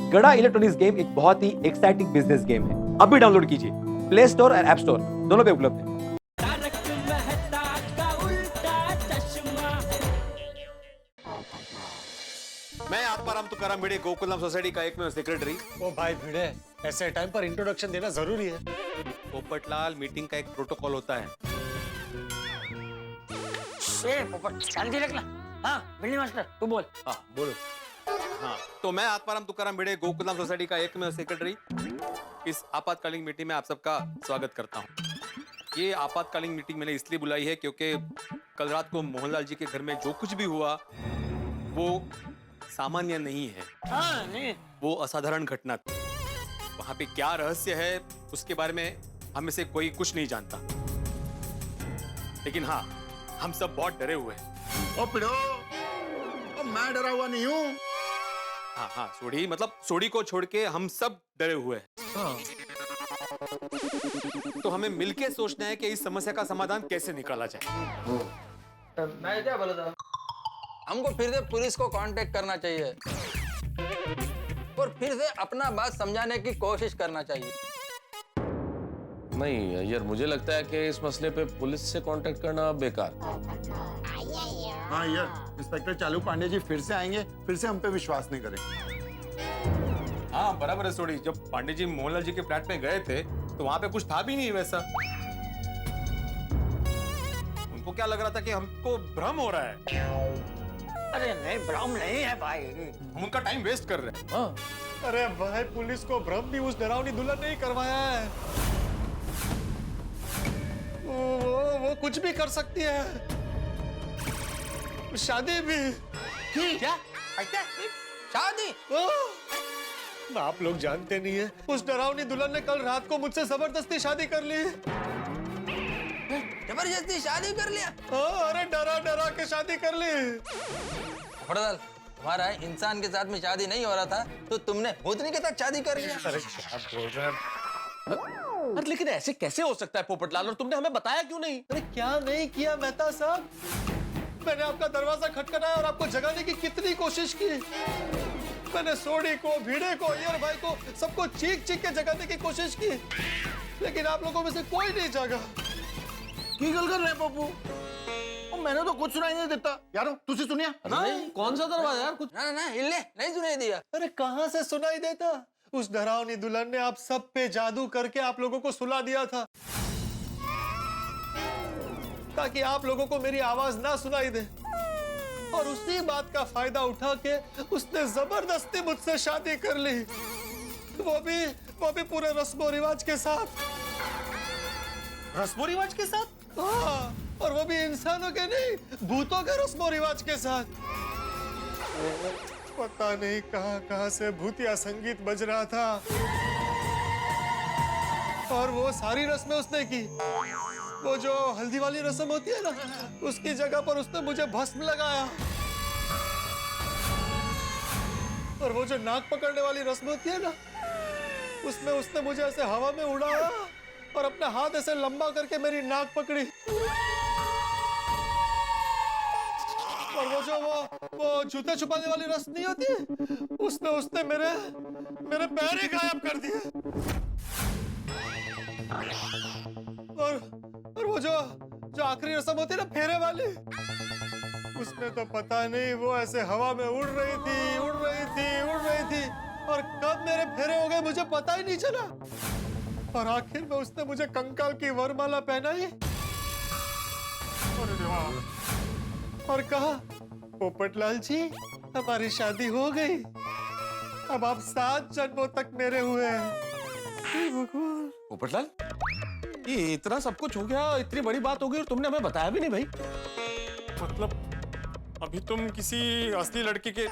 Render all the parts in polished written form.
गड़ा electronics game एक बहुत ही एक्साइटिंग बिजनेस गेम है। अभी डाउनलोड कीजिए, प्ले स्टोर और ऐप स्टोर दोनों पे उपलब्ध है। मैं आत्माराम तुकाराम भिड़े गोकुलम सोसाइटी का एकमेव सेक्रेटरी। ओ भाई भिड़े, ऐसे टाइम पर इंट्रोडक्शन देना जरूरी है। पोपटलाल, मीटिंग का एक प्रोटोकॉल होता है। पोपट शांति रखना। हाँ बिल्ली मास्टर तू बोल। हाँ बोलो। हाँ, तो मैं आत्माराम तुकाराम भिड़े गोकुलम सोसाइटी का एकमेव सेक्रेटरी इस आपातकालीन मीटिंग में आप सबका स्वागत करता हूँ। ये आपातकालीन मीटिंग मैंने इसलिए बुलाई है क्योंकि कल रात को मोहनलाल जी के घर में जो कुछ भी हुआ वो सामान्य नहीं है। हाँ नहीं वो असाधारण घटना थी। वहां पे क्या रहस्य है उसके बारे में हम में से कोई कुछ नहीं जानता, लेकिन हाँ हम सब बहुत डरे हुए हैं। ओ पिड़ो, ओ मैं डरा हुआ नहीं हूँ। हाँ हाँ सोडी, मतलब सोडी को छोड़ के हम सब डरे हुए हैं। तो हमें मिलके सोचना है कि इस समस्या का समाधान कैसे निकाला जाए। मैं क्या बोला था, हमको फिर से पुलिस को कांटेक्ट करना चाहिए और फिर से अपना बात समझाने की कोशिश करना चाहिए। नहीं यार, मुझे लगता है कि इस मसले पे पुलिस से कांटेक्ट करना बेकार। हाँ यार, इंस्पेक्टर चालू पांडे जी फिर से आएंगे, फिर से हम पे विश्वास नहीं करेंगे। हाँ बराबर है सोडी, जब पांडे जी मोहनलाल जी के फ्लैट में गए थे तो वहां पे कुछ था भी नहीं वैसा। उनको क्या लग रहा था कि हमको भ्रम हो रहा है। अरे नहीं भ्रम नहीं है भाई। हम उनका टाइम वेस्ट कर रहे हैं। हाँ, अरे भाई पुलिस को भ्रम भी उस डरावनी दुल्हन ने ही करवाया है। वो कुछ भी कर सकती है, शादी भी। क्या? शादी? आप लोग जानते नहीं है, उस डरावनी दुल्हन ने कल रात को मुझसे जबरदस्ती शादी कर ली। जबरदस्ती शादी कर लिया? अरे डरा डरा के शादी कर ली। फड़दाल, तुम्हारा इंसान के साथ में शादी नहीं हो रहा था तो तुमने भूतनी के साथ शादी कर लिया। अरे क्या बोल रहे हैं? अरे लेकिन ऐसे कैसे हो सकता है पोपटलाल, और तुमने हमें बताया क्यों नहीं? अरे क्या नहीं किया मेहता साहब, मैंने आपका दरवाजा खटखटाया और आपको जगाने की कितनी कोशिश की। मैंने सोडी को, भिड़े को, अय्यर भाई को, सबको चीख चीख के जगाने की कोशिश की, लेकिन आप लोगों में से कोई नहीं जागा। की गल कर रहे हैं पप्पू? ओ, मैंने तो कुछ सुनाई नहीं देता। यारो तुझे सुनिया? नहीं, कौन सा दरवाजा यार? कुछ ना ना हिले नहीं सुनाई दिया। अरे कहां से सुनाई देता? उस डरावनी दुल्हन ने आप सब पे जादू करके आप लोगों को सुला दिया था, ताकि आप लोगों को मेरी आवाज ना सुनाई दे। और उसी बात का फायदा उठा के उसने जबरदस्ती मुझसे शादी कर ली, वो भी पूरे रस्मो रिवाज के साथ। रस्मो रिवाज के साथ? हाँ, और वो भी इंसानों के नहीं, भूतों के रस्मो रिवाज के साथ। पता नहीं कहां से भूतिया संगीत बज रहा था, और वो सारी रस्में उसने की। वो जो हल्दी वाली रस्म होती है ना, उसकी जगह पर उसने मुझे भस्म लगाया। और वो जो नाक पकड़ने वाली रस्म होती है ना, उसमें उसने मुझे ऐसे हवा में उड़ाया और अपना हाथ ऐसे लंबा करके मेरी नाक पकड़ी। और वो जूते छुपाने वाली रस्म नहीं होती, उसने मेरे पैर ही गायब कर दिए। और वो जो आखिरी रस्म होती है ना, फेरे वाली, उसमें तो पता नहीं वो ऐसे हवा में उड़ रही थी, और कब मेरे फेरे हो गए मुझे पता ही नहीं चला। और आखिर में उसने मुझे कंकाल की वरमाला पहनाई और कहा, पोपटलाल जी हमारी शादी हो गई, अब आप 7 जन्मों तक मेरे हुए हैं। पोपटलाल, ये इतना सब कुछ हो गया, इतनी बड़ी बात हो गई और तुमने हमें बताया भी नहीं भाई। मतलब अभी तुम किसी असली लड़की के,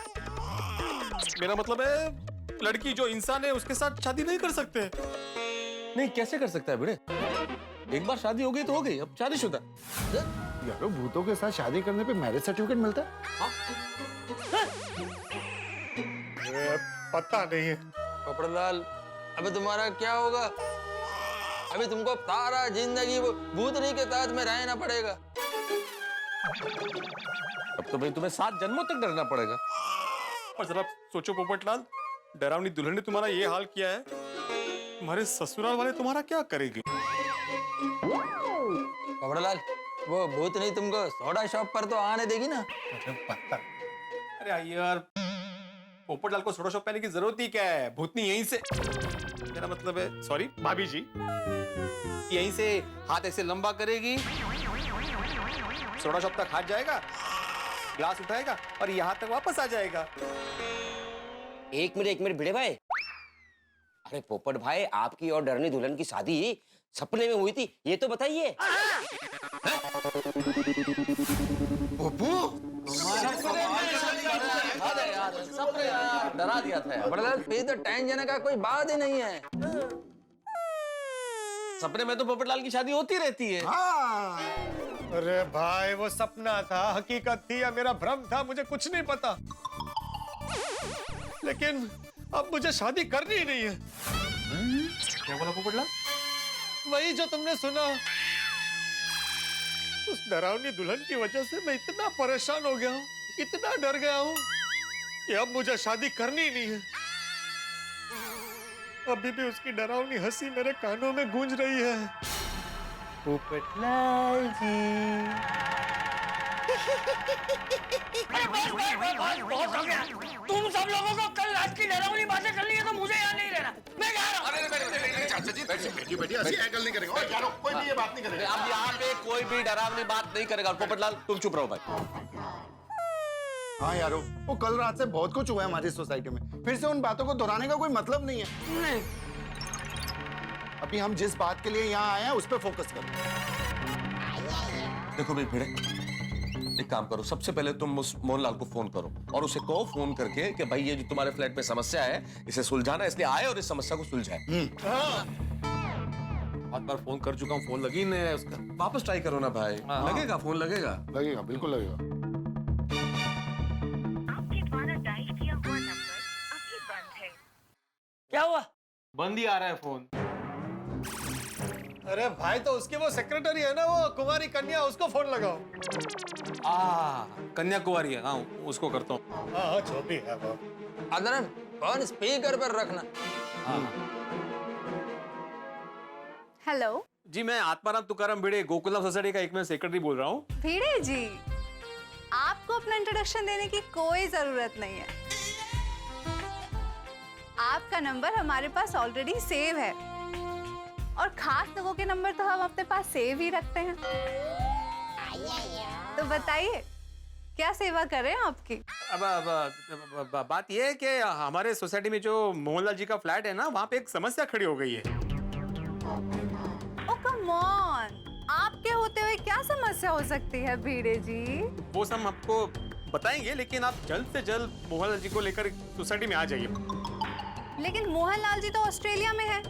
मेरा मतलब है लड़की जो इंसान है उसके साथ शादी नहीं कर सकते। नहीं, कैसे कर सकता है भिड़े? एक बार शादी हो गई तो हो गई, अब शादीशुदा। यारो भूतों के साथ शादी करने पे मैरिज सर्टिफिकेट मिलता है? पता नहीं है। पोपटलाल, अबे तुम्हारा क्या होगा? अभी तुमको सारा जिंदगी वो भूतनी के साथ में रहना पड़ेगा। अब तो भाई तुम्हें 7 जन्मों तक डरना पड़ेगा। और जरा सोचो पोपटलाल, डरावनी दुल्हन ने तुम्हारा ये हाल किया है, तुम्हारे ससुराल वाले तुम्हारा क्या करेंगे? कपड़ेलाल, वो भूत नहीं तुमको सोडा शॉप पर तो आने देगी ना? अरे यार, पोपटलाल को सोडा शॉप पहनने की जरूरत ही क्या है? भूतनी यहीं से, मेरा मतलब है, सॉरी भाभी जी, यहीं से हाथ ऐसे लंबा करेगी, सोडा शॉप तक हाथ जाएगा, ग्लास उठाएगा और यहाँ तक वापस आ जाएगा। एक मिनट भिड़े भाई। अरे पोपट भाई, आपकी और डरनी दुल्हन की शादी सपने में हुई थी, ये तो बताइए। डरा दिया था कपड़ेलाल, फिर तो टेंशन का कोई बात ही नहीं है। सपने में तो पोपटलाल की शादी होती रहती है। हाँ। अरे भाई, वो सपना था, हकीकत थी या मेरा भ्रम था, मुझे कुछ नहीं पता। लेकिन अब मुझे शादी करनी ही नहीं है। क्या बोला पोपटलाल? वही जो तुमने सुना। उस डरावनी दुल्हन की वजह से मैं इतना परेशान हो गया हूँ, इतना डर गया हूँ कि अब मुझे शादी करनी ही नहीं है। अभी भी उसकी डरावनी हंसी मेरे कानों में गूंज रही है। पोपटलाल जी। बहुत हो गया। तुम सब लोगों को कल रात की डरावनी बातें करनी है तो मुझे यहाँ नहीं रहना, मैं जा रहा हूँ। चाचा जी बैठिए, ऐसी हैकल नहीं करेंगे। ओए जानो, कोई भी ये बात नहीं करेगा। अब यहाँ पे कोई भी डरावनी बात नहीं करेगा। पोपटलाल तुम चुप रहो भाई। हाँ यारो, वो कल रात से बहुत कुछ हुआ है हमारी सोसाइटी में। फिर से उन बातों को दोहराने का कोई मतलब नहीं है। नहीं। अभी हम जिस बात के लिए यहाँ आए हैं उस पर फोकस करो। देखो भाई भिड़े, एक काम करो, सबसे पहले तुम उस मोहनलाल को फोन करो और उसे कहो फोन करके कि भाई ये जो तुम्हारे फ्लैट में समस्या है इसे सुलझाना, इसलिए आए और इस समस्या को सुलझाए। बहुत बार फोन कर चुका हूँ, फोन लगी नहीं है उसका। वापस ट्राई करो ना भाई। लगेगा, फोन लगेगा। लगेगा, बिल्कुल लगेगा। आपके द्वारा डायल किया हुआ नंबर अभी बंद है। क्या हुआ? बंद ही आ रहा है फोन। अरे भाई, तो उसकी वो सेक्रेटरी है ना, वो कुमारी कन्या, उसको फोन लगाओ। कन्याकुमारी है, हाँ उसको करता हूँ। हाँ, जो भी है वो। अदरन, फोन स्पीकर पर रखना। हेलो जी, मैं आत्माराम तुकाराम भिड़े, गोकुलम सोसाइटी का एकमेव सेक्रेटरी बोल रहा हूँ। भिड़े जी, आपको अपना इंट्रोडक्शन देने की कोई जरूरत नहीं है। आपका नंबर हमारे पास ऑलरेडी सेव है और खास लोगों के नंबर तो हम अपने पास सेव ही रखते हैं। तो बताइए, क्या सेवा करें आपकी? अब बात यह है कि हमारे सोसाइटी में जो मोहनलाल जी का फ्लैट है ना, वहाँ पे एक समस्या खड़ी हो गई है। ओ कम ऑन, आपके होते हुए क्या समस्या हो सकती है भिड़े जी? वो सब हम आपको बताएंगे, लेकिन आप जल्द से जल्द मोहनलाल जी को लेकर सोसाइटी में आ जाइए। लेकिन मोहनलाल जी तो ऑस्ट्रेलिया में है।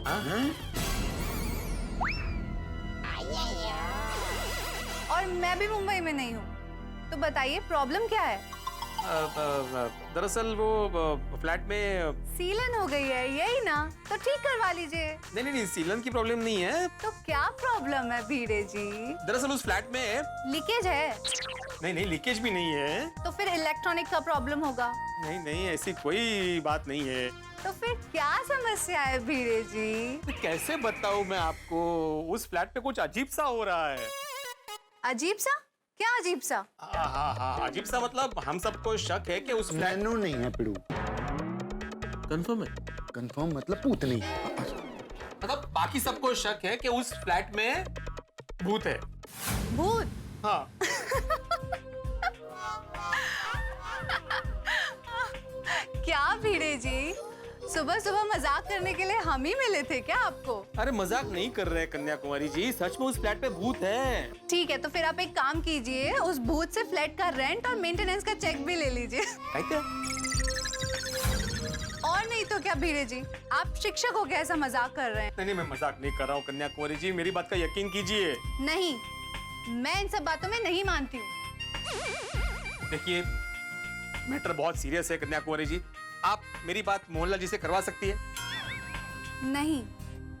और मैं भी मुंबई में नहीं हूँ, तो बताइए प्रॉब्लम क्या है? दरअसल वो फ्लैट में सीलन हो गई है, यही ना? तो ठीक करवा लीजिए। नहीं, सीलन की प्रॉब्लम नहीं है। तो क्या प्रॉब्लम है भिड़े जी? दरअसल उस फ्लैट में लीकेज है? नहीं, लीकेज भी नहीं है। तो फिर इलेक्ट्रॉनिक का प्रॉब्लम होगा। नहीं, ऐसी कोई बात नहीं है। तो फिर क्या समस्या है भिड़े जी? तो कैसे बताऊं मैं आपको, उस फ्लैट पे कुछ अजीब सा हो रहा है। अजीब सा? क्या अजीब सा? हाँ, अजीब सा मतलब हम सबको शक है कि उस फ्लैट नैनो नहीं है पिड़ू। कंफर्म है? कंफर्म मतलब पूतनी। मतलब बाकी सबको शक है कि उस फ्लैट में भूत है। भूत? हाँ। क्या भिड़े जी, सुबह सुबह मजाक करने के लिए हम ही मिले थे क्या आपको? अरे मजाक नहीं कर रहे कन्याकुमारी जी, सच में उस फ्लैट पे भूत है। ठीक है, तो फिर आप एक काम कीजिए, उस भूत से फ्लैट का रेंट और मेंटेनेंस का चेक भी ले लीजिए। और नहीं तो क्या भिड़े जी, आप शिक्षक हो क्या ऐसा मजाक कर रहे हैं? नहीं, मैं मजाक नहीं कर रहा हूँ कन्याकुमारी जी, मेरी बात का यकीन कीजिए। नहीं, मैं इन सब बातों में नहीं मानती हूँ। देखिए, मैटर बहुत सीरियस है कन्याकुमारी जी, आप मेरी बात मोहनलाल जी से करवा सकती है? नहीं,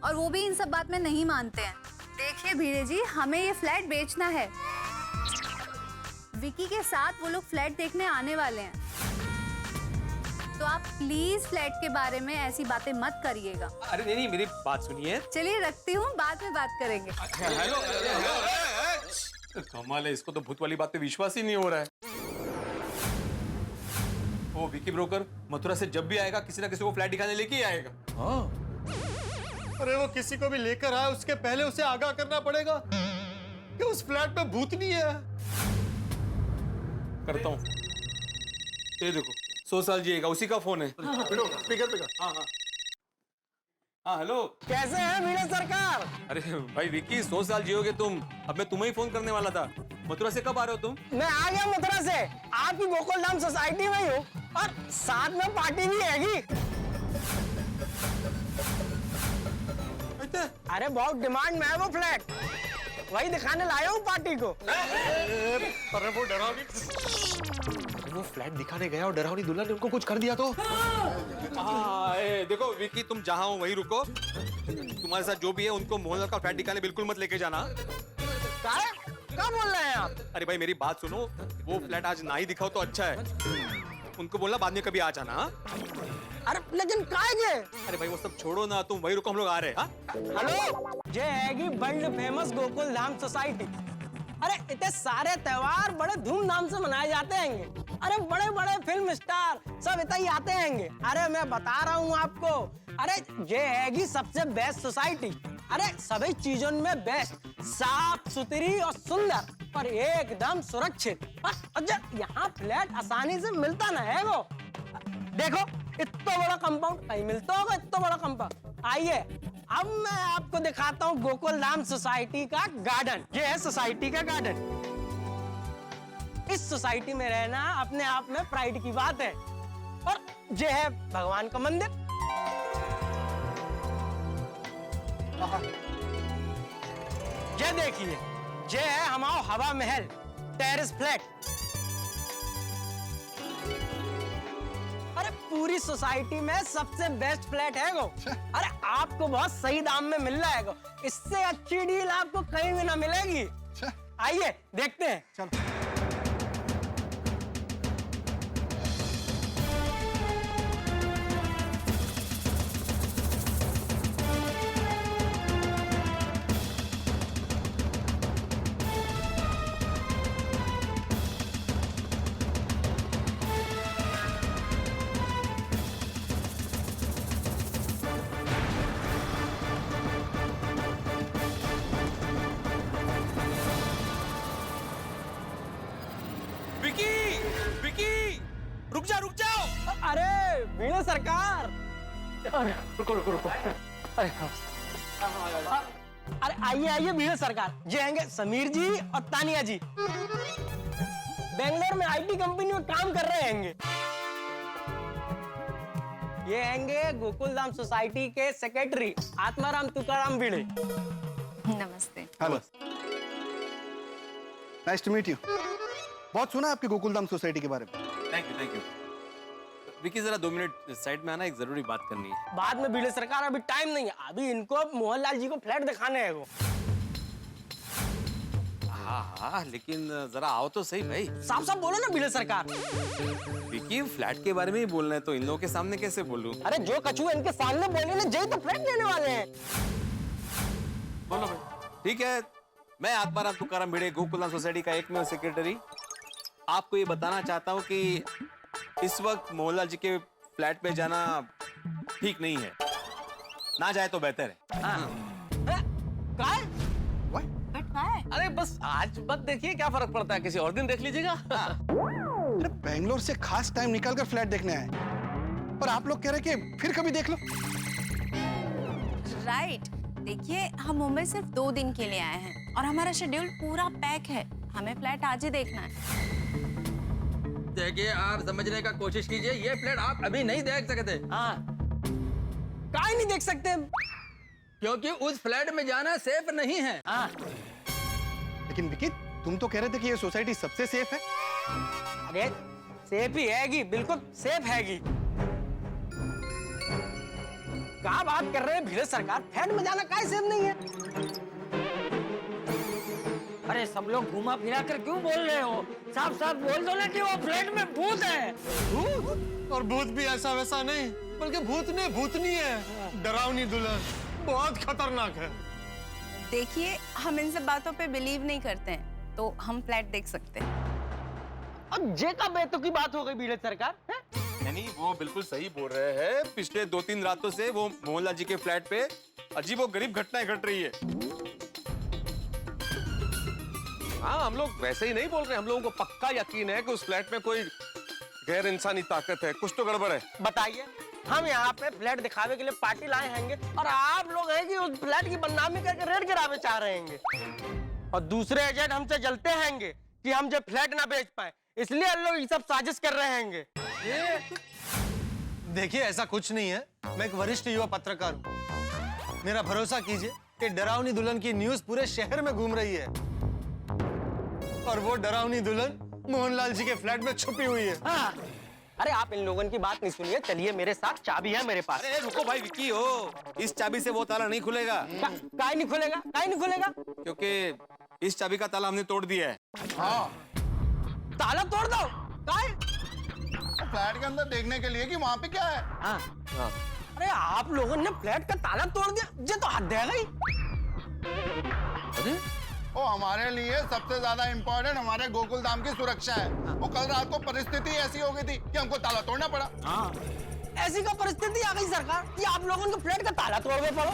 और वो भी इन सब बात में नहीं मानते हैं। देखिए भिड़े जी, हमें ये फ्लैट बेचना है। विकी के साथ वो लोग फ्लैट देखने आने वाले हैं। तो आप प्लीज फ्लैट के बारे में ऐसी बातें मत करिएगा। अरे नहीं नहीं, मेरी बात सुनिए। चलिए रखती हूँ, बाद में बात करेंगे। हेलो कमाल है, इसको तो भूत वाली बात पे विश्वास ही नहीं हो रहा है। वो विकी ब्रोकर मथुरा से जब भी आएगा किसी ना किसी को फ्लैट दिखाने लेके ही आएगा। अरे वो किसी को भी लेकर आए उसके पहले उसे आगाह करना पड़ेगा कि उस फ्लैट में भूत नहीं है। करता हूँ। ये देखो 100 साल जिएगा, उसी का फोन है। स्पीकर पे हाँ हाँ हाँ, हेलो। कैसे हैं वीणा सरकार? अरे भाई विकी, 100 साल जियोगे तुम। अब मैं तुम्हें ही फोन करने वाला था। मथुरा से कब आ रहे हो तुम? मैं आ गया मथुरा से, आपकी गोकुल धाम सोसाइटी में ही हूँ और साथ में पार्टी भी हैगी। अरे बहुत डिमांड में है वो फ्लैट, वही दिखाने लाया हूँ पार्टी को। अरे वो डरावनी, वो फ्लैट दिखाने गया और डरावनी दुल्हन ने उनको कुछ कर दिया तो? हाँ, देखो विकी, तुम जहाँ हो वहीं रुको। तुम्हारे साथ जो भी है उनको मोहल्ला का फ्लैट दिखाने बिल्कुल मत लेके जाना। क्या बोल रहे हैं आप? अरे भाई मेरी बात सुनो, वो फ्लैट आज ना ही दिखाओ तो अच्छा है। उनको बोलना बाद में कभी आ जाना। हाँ? अरे लेकिन काहे? अरे भाई वो सब छोड़ो ना, तुम वहीं रुको, हम लोग आ रहे हैं। हाँ? हेलो, ये हैगी world famous Gokul Dham society. अरे इतने सारे त्योहार बड़े धूमधाम से मनाए जाते हैं। अरे बड़े बड़े फिल्म स्टार सब इतना ही आते हैं। अरे मैं बता रहा हूँ आपको, अरे ये हैगी सबसे बेस्ट सोसाइटी। अरे सभी चीजों में बेस्ट, साफ सुथरी और सुंदर और एकदम सुरक्षित। अच्छा, यहाँ फ्लैट आसानी से मिलता ना है वो। देखो इतना बड़ा कंपाउंड कहीं मिलता होगा, इतना बड़ा कंपाउंड। आइए अब मैं आपको दिखाता हूँ गोकुल धाम सोसाइटी का गार्डन। ये है सोसाइटी का गार्डन। इस सोसाइटी में रहना अपने आप में प्राइड की बात है। और ये है भगवान का मंदिर। ये देखिए, ये है हमारा हवा महल टेरेस फ्लैट। अरे पूरी सोसाइटी में सबसे बेस्ट फ्लैट है वो। अरे आपको बहुत सही दाम में मिल रहा है वो। इससे अच्छी डील आपको कहीं भी ना मिलेगी। आइए देखते हैं। चलो। विकी, रुक जाओ। अरे वीणा सरकार, रुको। अरे आइए वीणा सरकार। ये आएंगे समीर जी और तानिया जी, बेंगलोर में आईटी कंपनी में काम कर रहे हैं। ये आएंगे गोकुल धाम सोसाइटी के सेक्रेटरी आत्माराम तुकाराम भिड़े। नमस्ते। Hello, nice to meet you. बहुत सुना आपके गोकुलधाम सोसाइटी के बारे में। Thank you. विकी जरा 2 मिनट साइड में आना, एक जरूरी बात करनी है। बाद में भिड़े सरकार, अभी टाइम नहीं है। अभी इनको मोहनलाल जी को फ्लैट दिखाने हैं वो। हाँ, लेकिन जरा आओ तो सही भाई। साफ बोलो ना भिड़े सरकार। विकी, फ्लैट के बारे में ही बोलना है तो इन लोगों के सामने कैसे बोलूं? अरे जो कछुआ इनके सामने बोले ना, जय तो फ्लैट लेने वाले हैं। बोलो भाई। ठीक है, मैं आत्माराम तुकाराम भिड़े, गोकुलधाम सोसाइटी का एकमेव सेक्रेटरी, आपको ये बताना चाहता हूँ कि इस वक्त मोहनलाल जी के फ्लैट पे जाना ठीक नहीं है। ना जाए तो बेहतर है। अरे बस आज मत देखिए, क्या फर्क पड़ता है, किसी और दिन देख लीजिएगा। अरे बेंगलोर से खास टाइम निकालकर फ्लैट देखने आए, पर आप लोग कह रहे कि फिर कभी देख लो। राइट। देखिए, हम मुंबई सिर्फ 2 दिन के लिए आए हैं और हमारा शेड्यूल पूरा पैक है। हमें फ्लैट आज ही देखना है। देखिए, आप समझने का कोशिश कीजिए, ये फ्लैट आप अभी नहीं देख सकते। हाँ, काहे नहीं देख सकते? क्योंकि उस फ्लैट में जाना सेफ नहीं है। हाँ। लेकिन विकी, तुम तो कह रहे थे कि ये सोसाइटी सबसे सेफ है। अरे सेफ ही हैगी, बिल्कुल सेफ हैगी। क्या बात कर रहे हैं भिड़े सरकार? फ्लैट में जाना काहे सेफ नहीं है? अरे सब लोग घुमा फिरा कर क्यों बोल रहे हो? साफ साफ बोल दो ना कि वो फ्लैट में भूत है। भूत? और भूत भी ऐसा वैसा नहीं, बल्कि भूतनी भूतनी है, डरावनी दुल्हन, बहुत खतरनाक है। देखिए, हम इन सब बातों पे बिलीव नहीं करते हैं, तो हम फ्लैट देख सकते हैं। अब जे का बेतु की बात हो गई बीड़े सरकार है? नहीं, वो बिल्कुल सही बोल रहे हैं। पिछले 2-3 रातों से वो मोहनलाल जी के फ्लैट पे अजीबोगरीब घटनाएं घट रही है। हाँ, हम लोग वैसे ही नहीं बोल रहे, हम लोगों को पक्का यकीन है कि उस फ्लैट में कोई गैर इंसानी ताकत है, कुछ तो गड़बड़ है। बताइए, हम यहाँ पे फ्लैट दिखावे के लिए पार्टी लाए हैंगे और आप लोग हैं कि उस फ्लैट की बदनामी करके रेड गिरावे चाह रहे हैंगे, और दूसरे एजेंट हमसे जलते हैंगे कि हम जो फ्लैट ना बेच पाए, इसलिए हम लोग ये सब साजिश कर रहे हैंगे। देखिए, ऐसा कुछ नहीं है। मैं एक वरिष्ठ युवा पत्रकार हूँ। मेरा भरोसा कीजिए कि डरावनी दुल्हन की न्यूज़ पूरे शहर में घूम रही है, और वो डरावनी दुल्हन मोहनलाल जी के फ्लैट में छुपी हुई है। हाँ। अरे आप इन लोगों की बात नहीं सुनिए, चलिए मेरे साथ, चाबी है मेरे पास। अरे रुको भाई, विक्की हो, इस चाबी से वो ताला नहीं खुलेगा। काहे नहीं खुलेगा? काहे नहीं खुलेगा? क्योंकि इस चाबी का ताला हमने तोड़ दिया है। हाँ, ताला तोड़ दो। काहे? फ्लैट के अंदर देखने के लिए कि वहाँ पे क्या है। हाँ। अरे आप लोगों ने फ्लैट का ताला तोड़ दिया, ये तो हद है गई। अरे वो हमारे लिए सबसे ज्यादा इम्पोर्टेंट हमारे गोकुल धाम की सुरक्षा है। वो कल रात को परिस्थिति ऐसी हो गई थी कि हमको ताला तोड़ना पड़ा। ऐसी का परिस्थिति आ गई सरकार कि आप लोगों को फ्लैट का ताला तोड़ना पड़ो।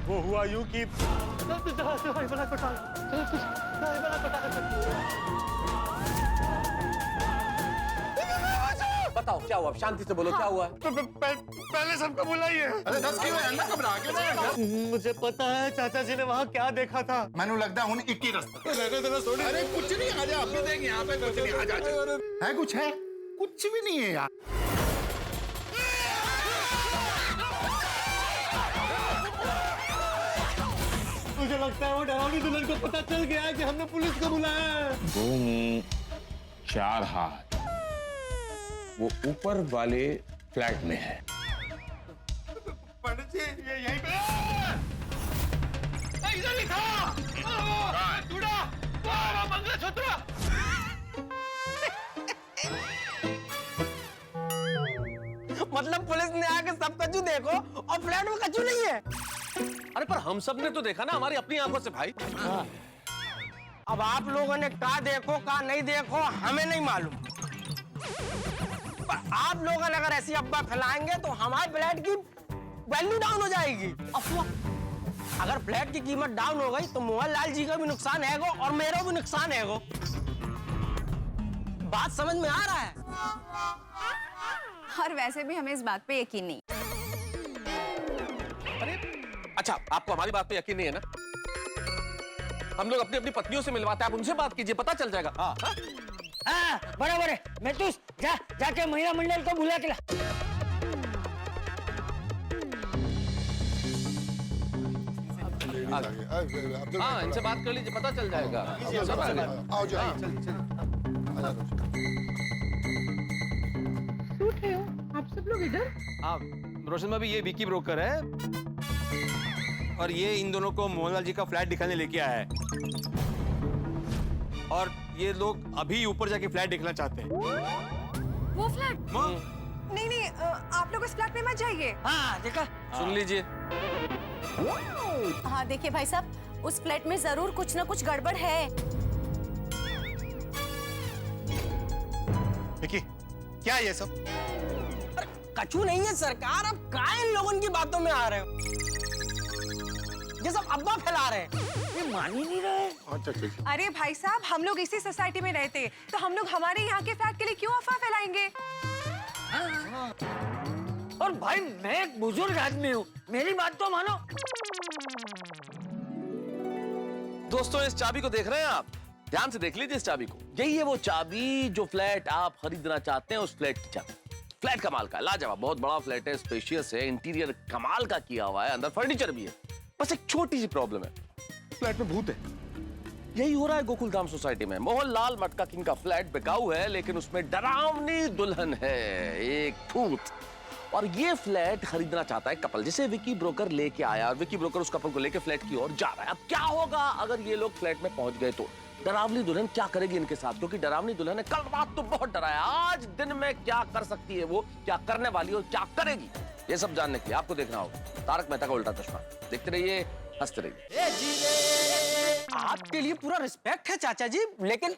वो हुआ यूं कि बताओ क्या हुआ, शांति से बोलो, क्या हुआ है? पहले सबको बुलाइए। अरे दस क्यों है ना, घबरा क्यों रहे? मुझे पता है चाचा जी ने वहाँ क्या देखा था। मैंने लगता है उन्हें 21 रास्ता। अरे कुछ नहीं, आजा आप भी देंगे यहाँ पे, कुछ नहीं, आजा है, कुछ है, कुछ भी नहीं है यार। मुझे लगता है वो डरावनी दुल्हन को पता चल गया है कि हमने पुलिस को बुलाया है। 2 मुंह 4 हाथ वो ऊपर वाले फ्लैट में है। पंडित जी, ये यहीं पे इधर ही था। मंगलसूत्र। मतलब पुलिस ने आके सब कचू देखो और फ्लैट में कचू नहीं है। अरे पर हम सब ने तो देखा ना हमारी अपनी आंखों से भाई। अब आप लोगों ने का देखो का नहीं देखो हमें नहीं मालूम, पर आप लोग अगर ऐसी अफवाह फैलाएंगे तो हमारे फ्लैट की वैल्यू डाउन हो जाएगी। अफवाह, अगर फ्लैट की कीमत डाउन हो गई तो मोहनलाल जी का भी नुकसान है और मेरा भी नुकसान है। बात समझ में आ रहा है? और वैसे भी हमें इस बात पे यकीन नहीं। अच्छा, आपको हमारी बात पे यकीन नहीं है ना? हम लोग अपनी अपनी पत्नियों से मिलवाते हैं, आप उनसे बात कीजिए, पता चल जाएगा। हाँ, बराबर है। मैं तो जाके महिला मंडल को बुला के ला। हाँ, इनसे बात कर लीजिए, पता चल जाएगा। आओ जाओ। आप सब लोग इधर? हाँ, रोशन भाभी, ये विकी ब्रोकर है और ये इन दोनों को मोहनलाल जी का फ्लैट दिखाने लेके आया है, और ये लोग अभी ऊपर जाके फ्लैट देखना चाहते हैं। वो फ्लैट? नहीं नहीं, आप लोग इस फ्लैट में मत जाइए। हाँ, देखा? सुन लीजिए। हाँ देखिए भाई साहब, उस फ्लैट में जरूर कुछ ना कुछ गड़बड़ है। विकी, क्या ये सब? कछू नहीं है सरकार, अब काहे इन लोगों की बातों में आ रहे हो? ये सब अफवाह फैला रहे हैं, ये मान ही नहीं रहे। अच्छा, अरे भाई साहब, हम लोग इसी सोसाइटी में रहते, तो हम लोग हमारे यहाँ के फ्लैट के लिए क्यों अफवाह फैलाएंगे? और भाई, मैं एक बुजुर्ग आदमी हूँ, मेरी बात तो मानो। दोस्तों, इस चाबी को देख रहे हैं आप? ध्यान से देख लीजिए इस चाबी को। यही है वो चाबी जो फ्लैट आप खरीदना चाहते हैं, उस फ्लैट की चाबी। फ्लैट कमाल का, लाजवाब, बहुत बड़ा फ्लैट है, स्पेशियस है, इंटीरियर कमाल का किया हुआ है, अंदर फर्नीचर भी है। बस एक छोटी सी प्रॉब्लम है, फ्लैट में भूत है। यही हो रहा है गोकुल धाम सोसाइटी में। मोहनलाल मटका किंग का फ्लैट बिकाऊ है, लेकिन उसमें डरावनी दुल्हन है, एक भूत। और ये फ्लैट खरीदना चाहता है कपल, जिसे विकी ब्रोकर लेके आया और विकी ब्रोकर उस कपल को लेके फ्लैट की ओर जा रहा है। अब क्या होगा अगर ये लोग फ्लैट में पहुंच गए तो? डरावनी दुल्हन क्या करेगी इनके साथ? क्योंकि डरावनी दुल्हन ने कल रात तो बहुत डराया, आज दिन में क्या कर सकती है वो, क्या करने वाली है और क्या करेगी, ये सब जानने के लिए आपको देखना होगा तारक मेहता का उल्टा चश्मा। देखते रहिए, हंसते रहिए। आपके लिए पूरा रिस्पेक्ट है चाचा जी, लेकिन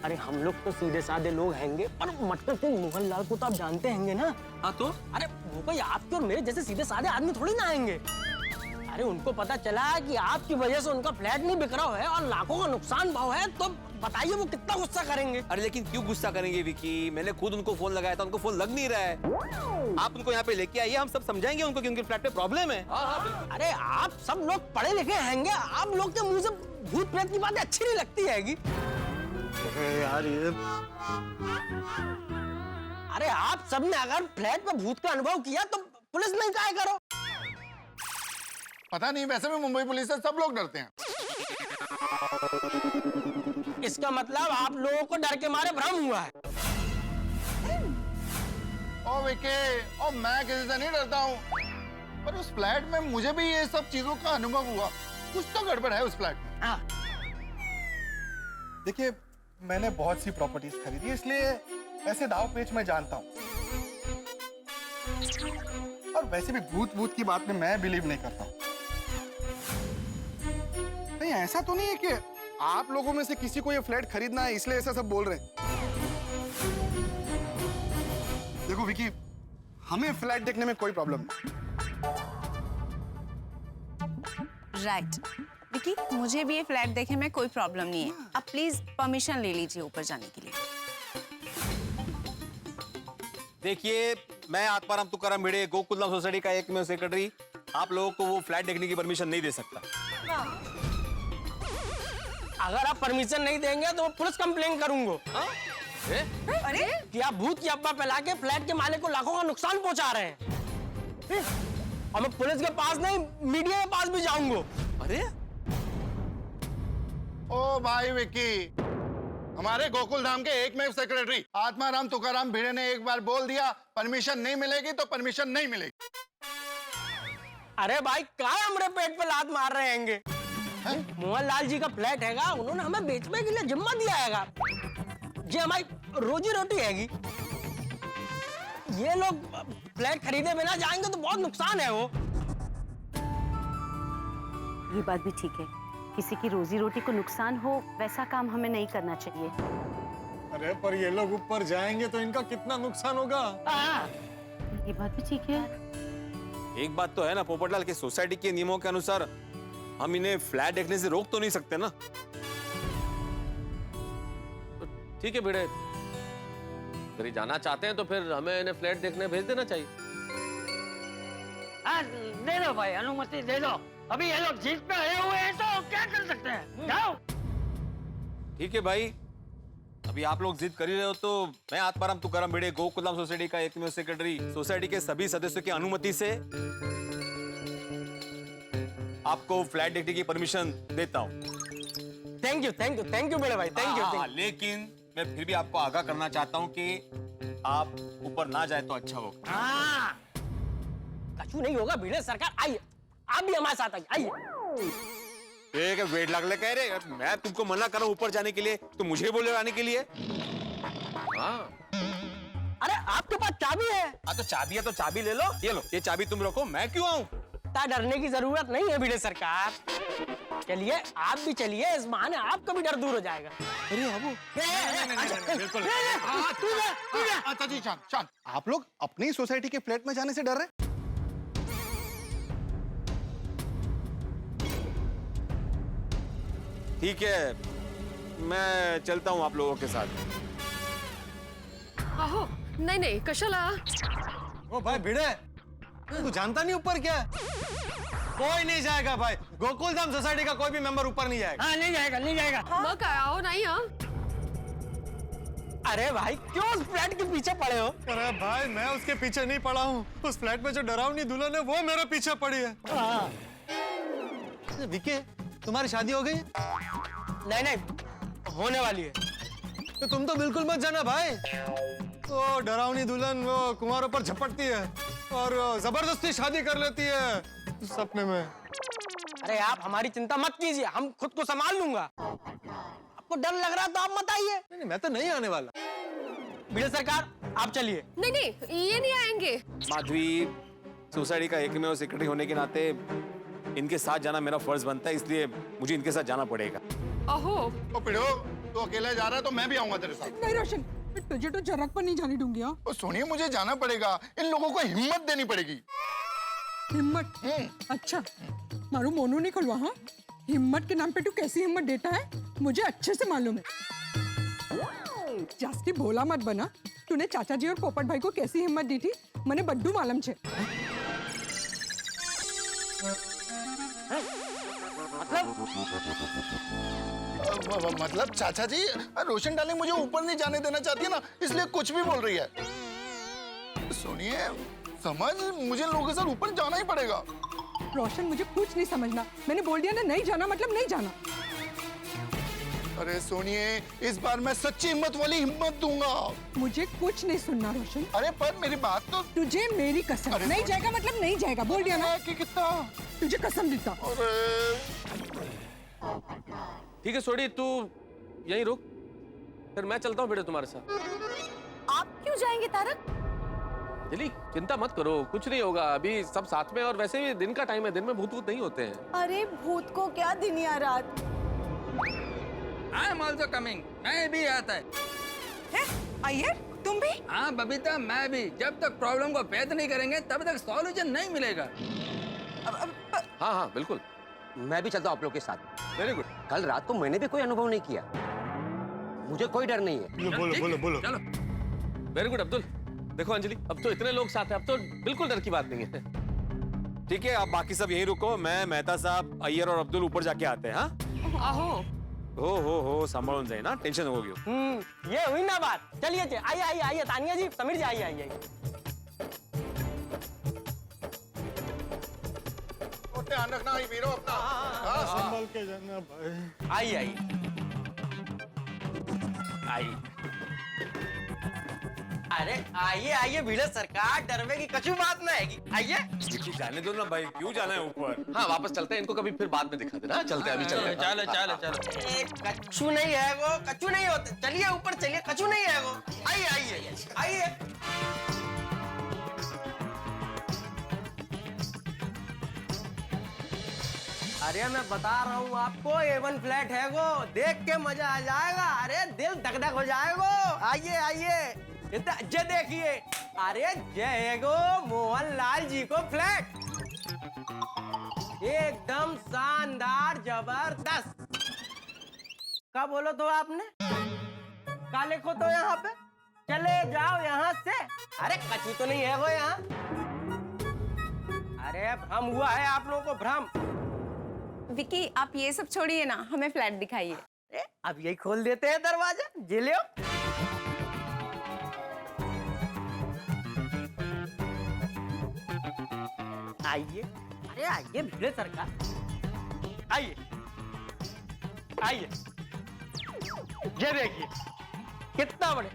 अरे हम लोग तो सीधे साधे लोग हैंगे, पर मटकर सिंह मोहनलाल को तो आप जानते हैंगे ना। हाँ तो अरे वो कोई आपके और मेरे जैसे सीधे साधे आदमी थोड़ी ना आएंगे। अरे उनको पता चला कि आपकी वजह से उनका फ्लैट नहीं बिक रहा है और लाखों का नुकसान भाव है, तो बताइए वो कितना गुस्सा करेंगे। अरे लेकिन क्यों गुस्सा करेंगे विकी? मैंने खुद उनको फोन लगाया था, उनको फोन लग नहीं रहा है। आप उनको यहाँ पे लेके आइए, हम सब समझाएंगे उनको कि उनके फ्लैट पे प्रॉब्लम है। अरे आप सब लोग पढ़े लिखे हैंगे, आप लोग के मुंह से भूत प्रेत की बातें अच्छी नहीं लगती हैगी। यार ये अरे आप सबने अगर फ्लैट पे भूत का अनुभव किया तो पुलिस नहीं काय करो। पता नहीं, वैसे भी मुंबई पुलिस से सब लोग डरते हैं। इसका मतलब आप लोगों को डर के मारे भ्रम हुआ है। ओ विके, ओ मैं किसी से नहीं डरता हूँ, पर उस फ्लैट में मुझे भी ये सब चीजों का अनुभव हुआ। कुछ तो गड़बड़ है उस फ्लैट में। देखिए, मैंने बहुत सी प्रॉपर्टीज खरीदी, इसलिए ऐसे दाव पेच मैं जानता हूँ। और वैसे भी भूत की बात में मैं बिलीव नहीं करता हूँ। नहीं, ऐसा तो नहीं है कि आप लोगों में से किसी को ये फ्लैट खरीदना है इसलिए ऐसा सब बोल रहे हैं। देखो विकी, हमें फ्लैट देखने में कोई प्रॉब्लम नहीं। राइट विकी, मुझे भी ये फ्लैट देखने में कोई प्रॉब्लम नहीं है। आप प्लीज परमिशन ले लीजिए ऊपर जाने के लिए। देखिए, मैं आत्माराम तुकाराम भिड़े, गोकुलधाम सोसाइटी का एकमेव सेक्रेटरी, आप लोगों को वो फ्लैट देखने की परमिशन नहीं दे सकता। अगर आप परमिशन नहीं देंगे तो मैं पुलिस कंप्लेन करूंगा। अरे कि आप भूत की अफवाह फैला के फ्लैट के मालिक को लाखों का नुकसान पहुंचा रहे हैं। और मैं पुलिस के पास नहीं, मीडिया के पास भी जाऊंगा। अरे ओ भाई विकी, हमारे गोकुल धाम के एकमेव सेक्रेटरी आत्माराम तुकाराम भिड़े ने एक बार बोल दिया, परमिशन नहीं मिलेगी तो परमिशन नहीं मिलेगी। अरे भाई, क्या हमारे पेट पे लात मार रहे हैंगे? मोहनलाल जी का फ्लैट हैगा, उन्होंने हमें बेचने के लिए जिम्मा दिया हैगा। ये हमारी रोजी रोटी हैगी। ये लोग फ्लैट खरीदे बिना जाएंगे तो बहुत नुकसान है वो। ये बात भी ठीक है, किसी की रोजी रोटी को नुकसान हो वैसा काम हमें नहीं करना चाहिए। अरे पर ये लोग ऊपर जाएंगे तो इनका कितना नुकसान होगा। ये बात भी ठीक है। एक बात तो है ना पोपटलाल, की सोसाइटी के नियमों के अनुसार हम इन्हें फ्लैट देखने से रोक तो नहीं सकते ना। तो ठीक है भिड़े, अगर ये जाना चाहते हैं तो फिर हमें इन्हें फ्लैट देखने भेज देना चाहिए। दे दो भाई, अनुमति दे दो। अभी ये लोग जीत पे आए हुए हैं तो क्या कर सकते हैं? जाओ। ठीक है भाई, अभी आप लोग जिद कर ही रहे हो तो मैं आत्माराम तुकाराम भिड़े, गोकुलधाम सोसाइटी का एकमेव सेक्रेटरी, सोसाइटी के सभी सदस्यों की अनुमति से आपको फ्लैट देखने की परमिशन देता हूँ। थैंक यू बड़े भाई, थैंक यू। लेकिन मैं फिर भी आपको आगाह करना चाहता हूँ कि आप ऊपर ना जाए तो अच्छा होगा। कछु नहीं होगा भिड़े सरकार, आइए आप भी हमारे साथ आइए। एक वेट लगले कह रहे, मैं तुमको मना कर रहा हूँ ऊपर जाने के लिए, तो मुझे बोले आने के लिए। हाँ, अरे आपके पास चाबी है। हाँ तो चाबी है तो चाबी ले लो, ये लो, ये चाबी तुम रखो, मैं क्यों आऊँ? डरने की जरूरत नहीं है भिड़े सरकार। चलिए आप भी चलिए, इस बहाने आपका भी डर दूर हो जाएगा। अरे अबू, बिल्कुल। अच्छा जी, शांत। आप लोग अपनी सोसाइटी के फ्लैट में जाने से डर रहे? ठीक है, मैं चलता हूँ आप लोगों के साथ। आहो, नहीं कशाला। ओ भाई भिड़े, तू जानता नहीं ऊपर क्या है? कोई नहीं जाएगा भाई, गोकुलधाम सोसाइटी का कोई भी मेंबर ऊपर नहीं जाएगा। हाँ, नहीं जाएगा। मग काय आओ नहीं। हाँ अरे भाई, क्यों उस फ्लैट के पीछे पड़े हो? अरे भाई, मैं उसके पीछे नहीं पड़ा हूँ, उस फ्लैट में जो डरावनी दुल्हन है वो मेरे पीछे पड़ी है। विकी, तुम्हारी शादी हो गई? नहीं, होने वाली है। तो तुम तो बिल्कुल मत जाना भाई, वो डरावनी दुल्हन वो कुंवारों पर झपटती है और जबरदस्ती शादी कर लेती है सपने में। अरे आप हमारी चिंता मत कीजिए, हम खुद को संभाल लूंगा। आपको डर लग रहा है तो आप मत आइए। नहीं, मैं तो नहीं आने वाला। भिड़े सरकार आप चलिए। नहीं नहीं, ये नहीं आएंगे। माधवी, सोसाइटी का एकमेव सेक्रेटरी होने के नाते इनके साथ जाना मेरा फर्ज बनता है, इसलिए मुझे इनके साथ जाना पड़ेगा। ओहो, तो पिड़ो, तो अकेला जा रहा है तो मैं भी आऊंगा तेरे साथ। नहीं रोशन, तुझे तो जरक पर नहीं जाने दूंगी। तो सुनिए, मुझे जाना पड़ेगा, इन लोगों को हिम्मत देनी पड़ेगी। हिम्मत? अच्छा, मारू मोनू नहीं खुलवा। हाँ, हिम्मत के नाम पे तू कैसी हिम्मत देता है मुझे अच्छे से मालूम है। जास्ती भोला मत बना। तूने चाचा जी और पोपट भाई को कैसी हिम्मत दी थी मने बड्डू मालूम छे। मतलब चाचा जी, रोशन डार्लिंग मुझे ऊपर नहीं जाने देना चाहती है ना, इसलिए कुछ भी बोल रही है। सुनिए, समझ, मुझे लोगों के साथ ऊपर जाना ही पड़ेगा। रोशन, मुझे कुछ नहीं समझना। मैंने बोल दिया ना, नहीं जाना मतलब नहीं जाना। अरे सुनिए, इस बार मैं सच्ची हिम्मत वाली हिम्मत दूंगा। मुझे कुछ नहीं सुनना रोशन। अरे पर मेरी बात तो। तुझे मेरी कसम। नहीं जाएगा मतलब नहीं जाएगा, बोल दिया ना। कि कितना तुझे कसम देता। ठीक है सोडी, तू यहीं रुक, फिर मैं चलता हूँ बेटे तुम्हारे साथ। आप क्यों जाएंगे तारक? दिली, चिंता मत करो, कुछ नहीं होगा, अभी सब साथ में, और वैसे भी दिन का टाइम है, दिन में भूत वूत नहीं होते हैं। अरे भूत को क्या दिन या रात। आई एम ऑल्सो कमिंग, मैं भी आता है। आइए, तुम भी? हाँ बबीता, मैं भी। जब तक प्रॉब्लम को फेस नहीं करेंगे तब तक सॉल्यूशन नहीं मिलेगा। हाँ हाँ बिल्कुल, मैं भी चलता हूँ आप लोग के साथ। Very good. कल रात को मैंने भी कोई अनुभव नहीं किया, मुझे कोई डर नहीं है। बोलो। चलो। Very good Abdul. देखो अंजलि, अब तो इतने लोग साथ हैं, अब तो बिल्कुल डर की बात नहीं है। ठीक है, आप बाकी सब यहीं रुको, मैं मेहता साहब, अय्यर और अब्दुल ऊपर जाके आते हैं। हाँ, आहो, हो संभालो जाए ना, टेंशन हो गई। ये हुई ना बात। चलिए आइए आइए आइए, तानिया जी, समीर जी, आइए आइए। ध्यान रखना वीरो अपना। संभल के जाना भाई। आइए आइए आइए। अरे आइए आइए भिड़े सरकार, डरवे की कछु बात ना है। आइए। जाने दो ना भाई, क्यों जाना है ऊपर? हाँ वापस चलते हैं, इनको कभी फिर बाद में दिखा देना। चलते हैं, अभी चलते हैं। चलो चलो चलो। कछु नहीं है वो, कछु नहीं होते। चलिए ऊपर चलिए, कछु नहीं है वो। आइए आइए आइए। अरे मैं बता रहा हूँ आपको, A1 फ्लैट है वो, देख के मजा आ जाएगा। अरे दिल धक-धक हो जाएगा। आइए आइए, ये देखिए, अरे जयगो मोहन लाल जी को फ्लैट, एकदम शानदार जबरदस्त। क्या बोलो तो आपने? क्या लिखो तो यहाँ पे? चले जाओ यहाँ से। अरे कछु तो नहीं है वो यहाँ। अरे भ्रम हुआ है आप लोगों को, भ्रम। विकी आप ये सब छोड़िए ना, हमें फ्लैट दिखाइए। अब यही खोल देते हैं दरवाजा, जी लियो। आइए, अरे आइए भिड़े सरकार, आइए आइए। ये देखिए कितना बड़े।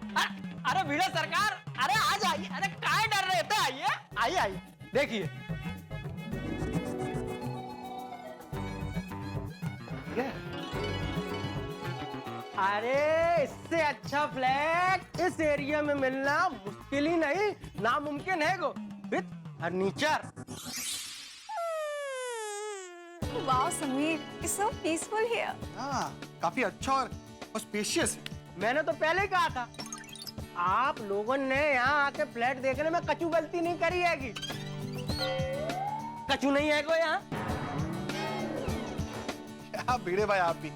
अरे भिड़े सरकार, अरे आ जाइए। अरे काहे डर रहे थे? आइए आइए आइए, देखिए। अरे इससे अच्छा फ्लैट इस एरिया में मिलना मुश्किल ही नहीं, नामुमकिन है go, with furniture. Wow Sameer, it's so peaceful here. हाँ, काफी अच्छा और स्पेशियस है। मैंने तो पहले ही कहा था, आप लोगों ने यहाँ आके फ्लैट देखने में कछु गलती नहीं करी है कि कछु नहीं है को यहाँ। क्या भिड़े भाई, आप भी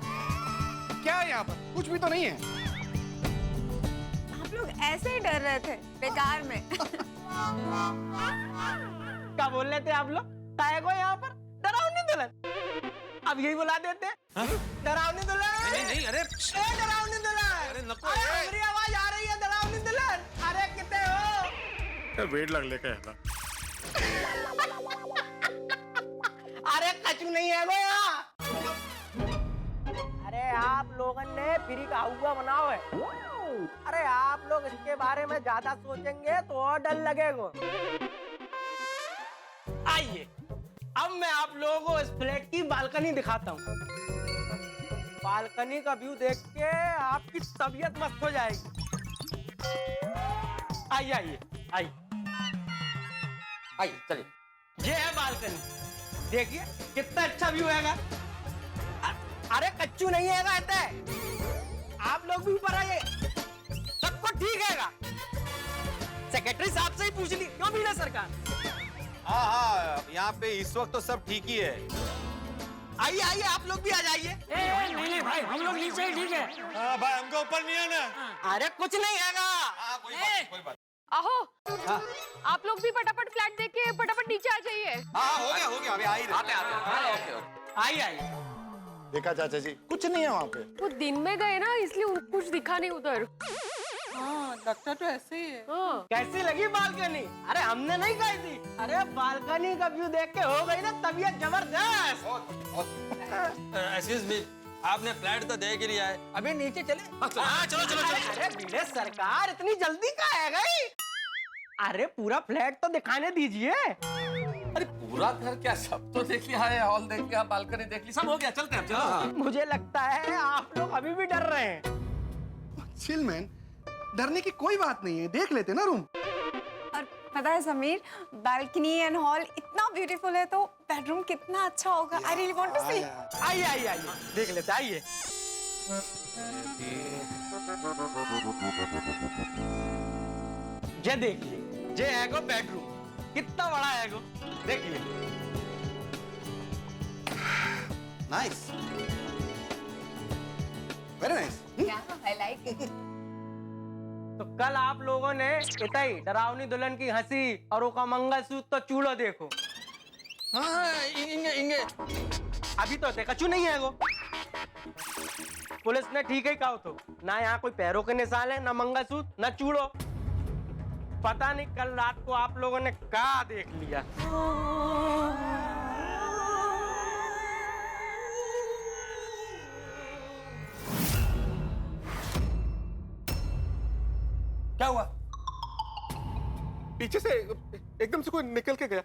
क्या है यहाँ पर? कुछ भी तो नहीं है। आप लोग ऐसे ही डर रहे थे बेकार में। क्या बोल रहे थे आप लोग? काय को यहाँ पर डरावनी दुल्हन, अब यही बुला देते हैं। डरावनी दुल्हन। नहीं, अरे डरावनी दुल्हन। अरे नको, मेरी आवाज आ रही है, डरावनी दुल्हन। अरे कितने हो? वेट लग लेके आना। अरे कछु नहीं है वो यहाँ। अरे आप लोगों ने फ्री का हुआ बनाओ है, अरे आप लोग इसके बारे में ज्यादा सोचेंगे तो और डर लगेगा। आइए अब मैं आप लोगों को इस फ्लैट की बालकनी दिखाता हूँ। बालकनी का व्यू देख के आपकी तबीयत मस्त हो जाएगी। आइए आइए आइए आइए चलिए। ये है बालकनी, देखिए कितना अच्छा व्यू हैगा। अरे कच्चू नहीं हैगा इतने, आप लोग भी ऊपर आइए, सबको ठीक हैगा। सेक्रेटरी साहब से ही पूछ ली, क्यों मीना सरकार? हाँ हाँ, यहाँ पे इस वक्त तो सब ठीक ही है। आइए आइए आप लोग भी आ जाइए। नहीं भाई, हम लोग नीचे ही ठीक है। हाँ भाई, हमको ऊपर नहीं आना। अरे कुछ नहीं हैगा। कोई बात। आहो, आप लोग भी फटाफट फ्लैट देख के फटाफट नीचे आ जाइए। हाँ हो गया, अभी आ ही रहे। आइए आइए। देखा चाचा जी, कुछ नहीं है वहाँ पे। वो दिन में गए ना, इसलिए उनको कुछ दिखा नहीं उधर। हाँ, लगता तो ऐसे ही है। कैसी लगी बालकनी? अरे हमने नहीं कही थी। अरे बालकनी का व्यू देख के हो गई ना तबीयत जबरदस्त। एक्सक्यूज मी, आपने फ्लैट तो देख ही लिया है, अभी नीचे चले। हाँ चलो चलो चलो। अरे बीड़े सरकार, इतनी जल्दी कहाँ है गई? अरे पूरा फ्लैट तो दिखाने दीजिए। अरे पूरा घर क्या, सब तो देख लिया है, हॉल देख लिया, बालकनी देख ली, सब हो गया, चलते हैं चलो। मुझे लगता है आप लोग अभी भी डर रहे हैं। चिल मैन, डरने की कोई बात नहीं है, देख लेते ना रूम। और पता है समीर, बालकनी एंड हॉल इतना ब्यूटीफुल है तो बेडरूम कितना अच्छा होगा। आई रियली वांट टू सी। आइए आइए आइए, देख लेते, आइए। ये देखिए, ये है गो बेडरूम, कितना बड़ा है गो, देखिए। Nice, very nice. I like it. तो कल आप लोगों ने इतनी डरावनी दुल्हन की हंसी और उसका मंगलसूत्र तो चूल्हा देखो। हाँ, इंगे अभी तो देखा चू नहीं है वो। पुलिस ने ठीक ही कहा तो, ना यहाँ कोई पैरों के निशान है, ना मंगलसूत्र, ना चूड़ो। पता नहीं कल रात को आप लोगों ने क्या देख लिया। क्या हुआ? पीछे से एकदम से कोई निकल के गया।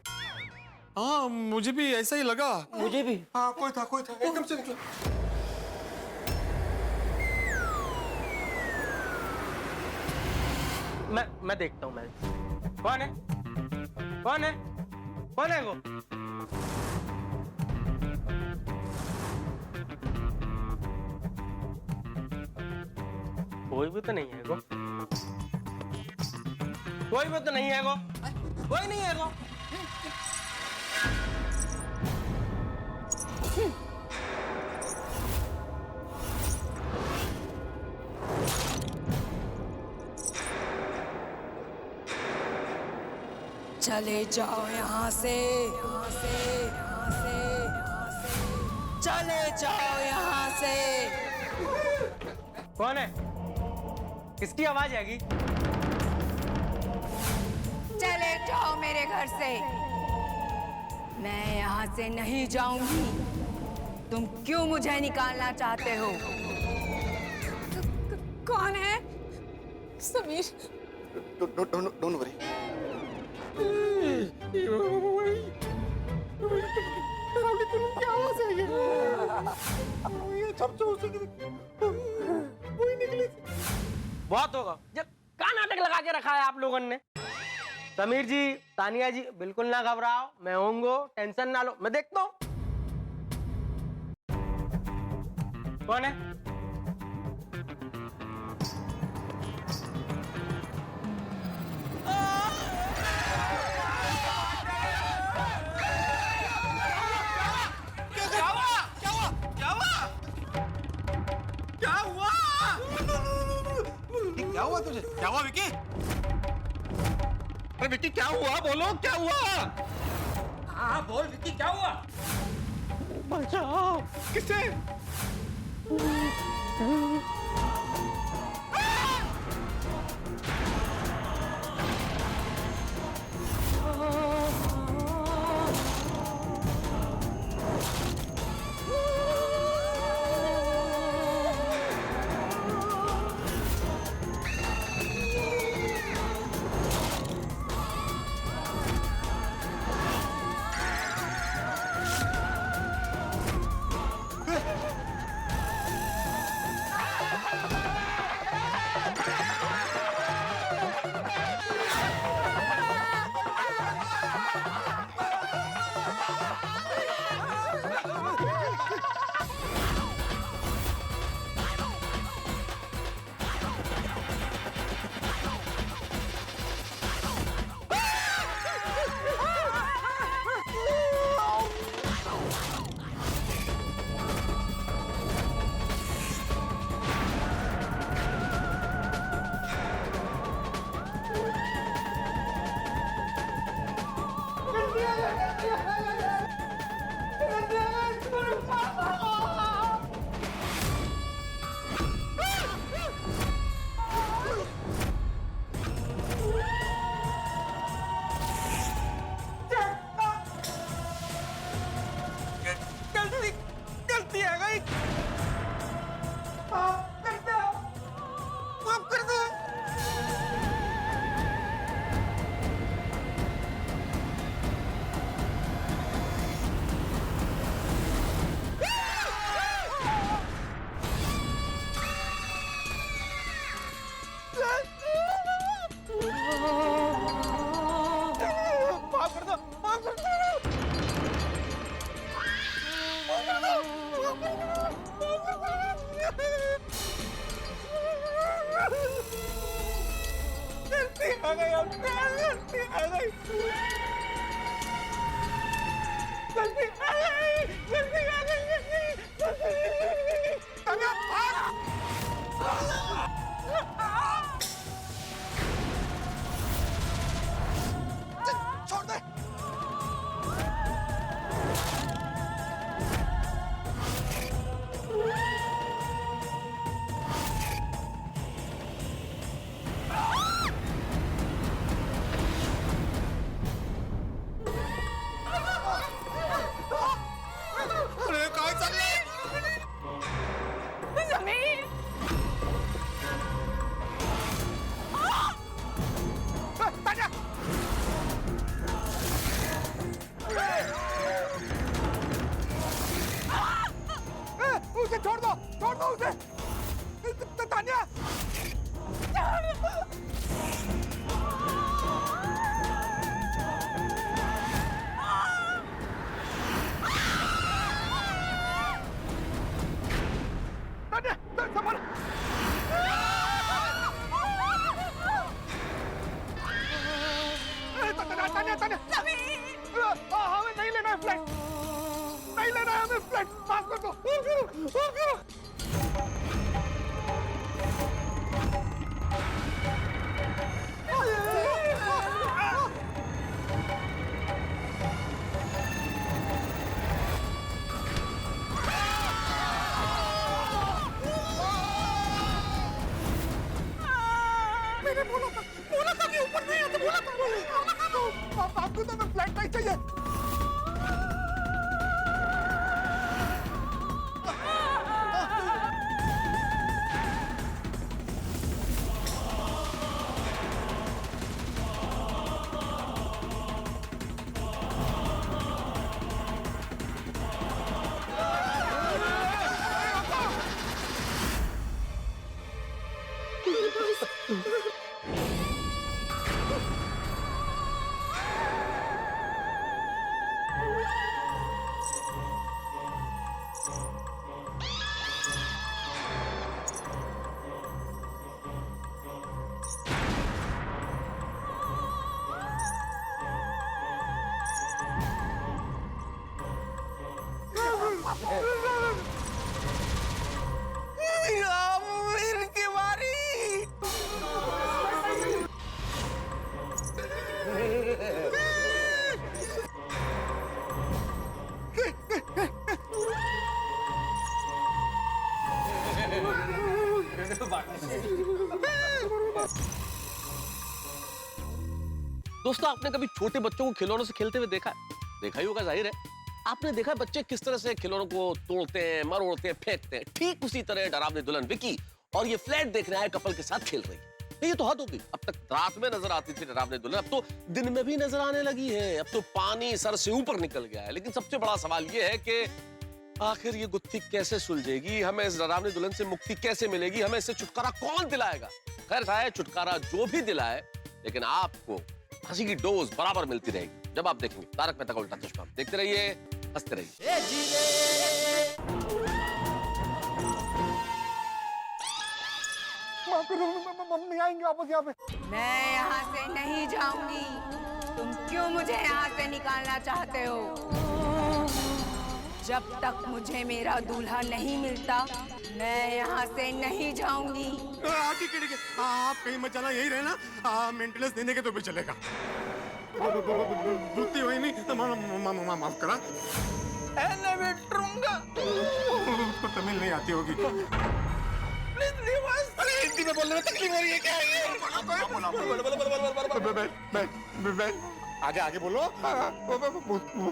हाँ, मुझे भी ऐसा ही लगा। मुझे भी। हाँ, कोई था एकदम से निकला। मैं देखता हूँ। मैं कौन है? कौन है? कौन है वो? कोई भी तो नहीं है वो। कोई भी तो नहीं है वो। कोई नहीं है वो। चले जाओ यहाँ से, यहाँ से, यहाँ से, यहाँ से। चले जाओ यहाँ से। कौन है? किसकी आवाज आएगी? चले जाओ मेरे घर से। मैं यहाँ से नहीं जाऊंगी। तुम क्यों मुझे निकालना चाहते हो? कौन है? समीर। Don't worry. बहुत होगा, जब क्या नाटक लगा के रखा है आप लोगों ने। समीर जी, तानिया जी, बिल्कुल ना घबराओ, मैं होऊंगा, टेंशन ना लो, मैं देखता हूँ। कौन है? क्या हुआ तुझे? क्या हुआ विकी? अरे विकी क्या हुआ? बोलो क्या हुआ? हाँ बोल विकी क्या हुआ? बचाओ। किससे? गलती है गई। माफ कर दो, माफ कर दो। माफ कर दो, माफ कर दो। गलती आ गई, गलती आ गई, गलती आ गई, गलती आ गई, तन्या छोड़ दे। उसे छोड़ दो उसे। तान्या हमें नहीं लेना है फ्लैट, नहीं लेना है हमें फ्लैट, माफ कर दो। मैंने बोला था कि ऊपर नहीं आते, बोला था आपको तो हमें फ्लैट नहीं चाहिए। मेरी बारी। दोस्तों, आपने कभी छोटे बच्चों को खिलौनों से खेलते हुए देखा है? देखा ही होगा, जाहिर है। आपने देखा है बच्चे किस तरह से खिलौनों को तोड़ते हैं, मरोड़ते हैं, फेंकते हैं। ठीक उसी तरह डरावनी दुल्हन विकी और ये फ्लैट देखने आए कपल के साथ खेल रही है। ये तो हद होगी। अब तक रात में नजर आती थी डरावनी दुल्हन, अब तो दिन में भी नजर आने लगी है। अब तो पानी सर से ऊपर निकल गया है। लेकिन सबसे बड़ा सवाल ये है कि आखिर ये गुत्थी कैसे सुलझेगी? हमें इस डरावनी दुल्हन से मुक्ति कैसे मिलेगी? हमें इससे छुटकारा कौन दिलाएगा? खैर, छुटकारा जो भी दिलाए, लेकिन आपको फांसी की डोज बराबर मिलती रहेगी। जब आप देखेंगे तारक मेहता का उल्टा चश्मा। देखते रहिए, हंसते रहिए। मम्मी आएंगे वापस यहाँ पे। मैं यहाँ से नहीं जाऊंगी। तुम क्यों मुझे यहाँ से निकालना चाहते हो? जब तक मुझे मेरा दूल्हा नहीं मिलता मैं यहाँ से नहीं जाऊंगी। ठीक है, आप कहीं मत जाना, यही रहना। मेंटेनेंस देने के तो भी चलेगा। बुद्धि हुई नहीं, माफ करा। उसको तमिल नहीं आती होगी। अरे हिंदी में बोलने में तकलीफ हो रही है क्या? आगे आगे बोलो।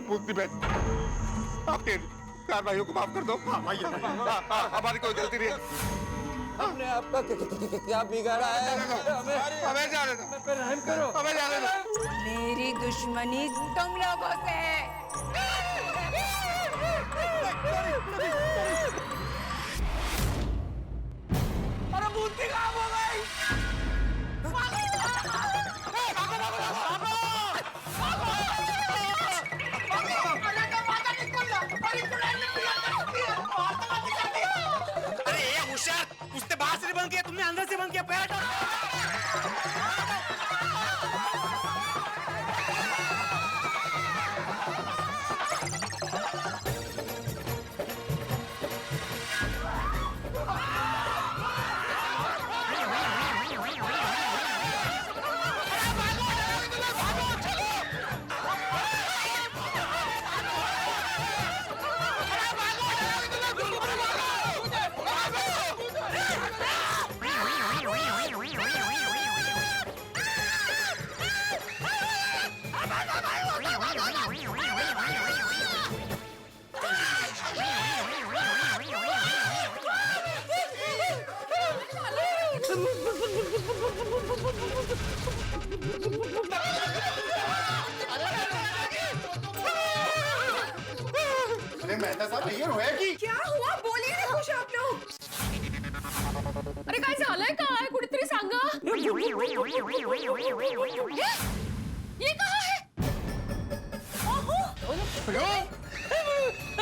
बुद्धि बैठ। आपके चार भाइयों को माफ कर दो। हमारी कोई गलती नहीं है। हमने आपका क्या बिगाड़ा है? हमें जाने दो। रहम करो। हमें जाने दो। मेरी दुश्मनी तुम लोगों से है। अरे बुद्धि खराब हो गई। अरे ये होशियार, उसने बाहर से बंद किया, तुमने अंदर से बंद किया। पैर हटाओ। अरे मेहता साहब, ये रोया की? क्या हुआ? बोलिए ना कुछ आप लोग। अरे काय झालंय काय? कुठेतरी सांगा। ये कहाँ है? ओहो!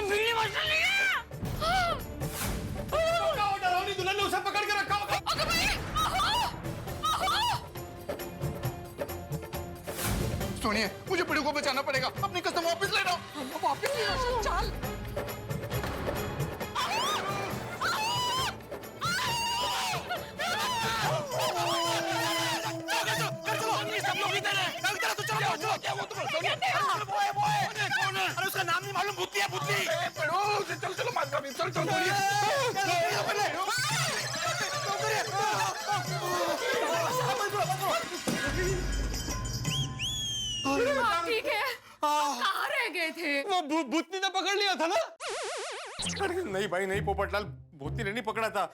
बिल्ली मछली है। डरावनी दुल्हन ने उसे पकड़ के रखा होगा। अगर भाई, ओहो! ओहो! सुनिए, मुझे पिड़ू को बचाना पड़ेगा। अपनी कसम वापस ले लो। वापस ले लो, चल। अरे उसका नाम नहीं मालूम। बुद्धि है, बुद्धि। चलो चलो माता भी, चलो चलो। हाँ, ठीक है। कहाँ रह गए थे? वो भूतनी ने पकड़ लिया था ना? नहीं भाई नहीं, पोपटलाल, भूतनी ने नहीं पकड़ा था।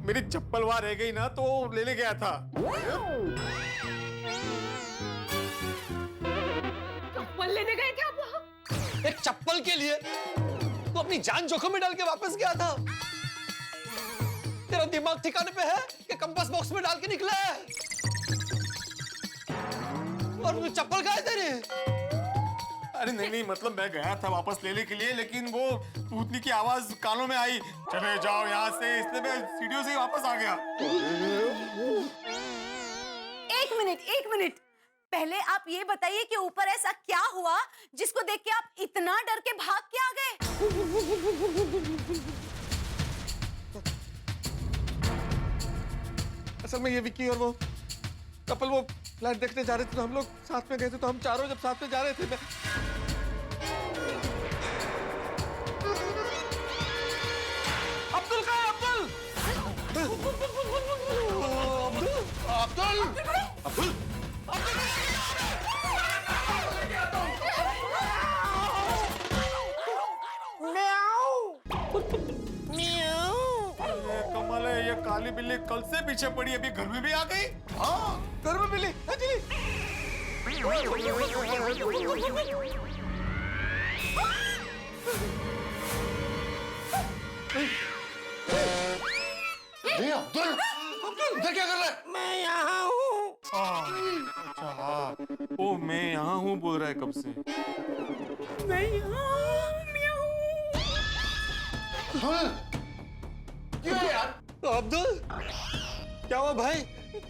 मेरी चप्पल वहां रह गई ना, तो लेने गया था। चप्पल लेने गए थे आप वहाँ? एक चप्पल के लिए तो अपनी जान जोखिम में डाल के वापस गया था। तेरा दिमाग ठिकाने पे है कि कंपास बॉक्स में डाल के निकला है? और वो चप्पल कहाँ है तेरी? अरे नहीं नहीं, मतलब मैं गया था वापस लेने के लिए, लेकिन वो भूतनी की आवाज कानों में आई, चले जाओ यहाँ से, इसलिए मैं सीढ़ियों से ही वापस आ गया। एक मिनट। पहले आप ये बताइए कि ऊपर ऐसा क्या हुआ जिसको देख के आप इतना डर के भाग के आ गए? असल में ये विक्की और वो कपल वो फ्लैट देखने जा रहे थे, तो हम लोग साथ में गए थे। तो हम चारों जब साथ में जा रहे थे, मैं अब्दुल कहाँ है? अब्दुल कमाल है, ये काली बिल्ली कल से पीछे पड़ी, अभी घर में भी आ गई। हाँ, घर में बिल्ली। अब्दुल, इधर क्या कर रहा है? मैं यहाँ हूँ। अच्छा हाँ, ओ मैं यहाँ हूँ बोल रहा है कब से। मैं यहाँ म्याऊं। हाँ, क्यों यार? अब्दुल, क्या हुआ भाई?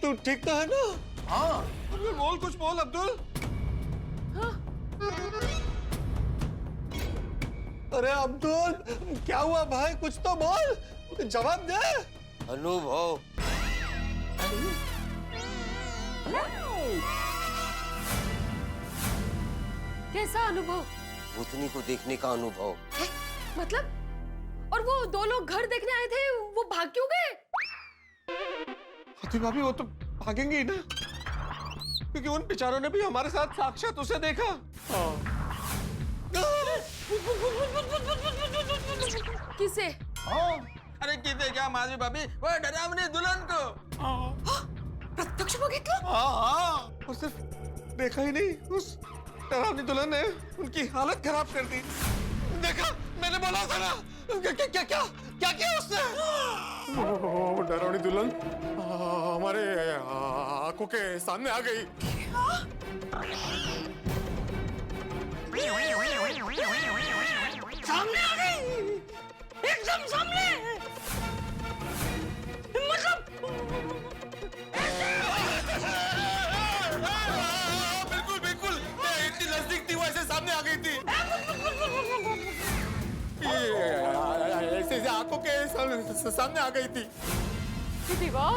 तू ठीक तो है ना? हाँ। अब्दुल बोल, कुछ बोल अब्दुल। अरे अब्दुल, क्या हुआ भाई? कुछ तो बोल, जवाब दे। अनुभव। कैसा अनुभव? भूतनी को देखने का अनुभव। है? मतलब? और वो दो लोग घर देखने आए थे, वो भाग क्यों गए? हती भाभी, वो तो भागेंगे ही ना, क्योंकि उन बेचारों ने भी हमारे साथ साक्षात उसे देखा। किसे? अरे किसे क्या माधवी भाभी, वो डरावनी दुल्हन को। प्रत्यक्ष बघितलं? हाँ, और सिर्फ देखा ही नहीं, उस डरावनी दुल्हन ने उनकी हालत खराब कर दी। देखा, मैंने बोला था ना। क्या किया उसने? वो डरावनी दुल्हन हमारे आंखों के सामने आ गई। सामने आ गई, एकदम सामने। मतलब बिल्कुल बिल्कुल, इतनी नजदीक थी, वो ऐसे सामने आ गई थी। ऐसे आंखों के सामने आ गई थी। देवा,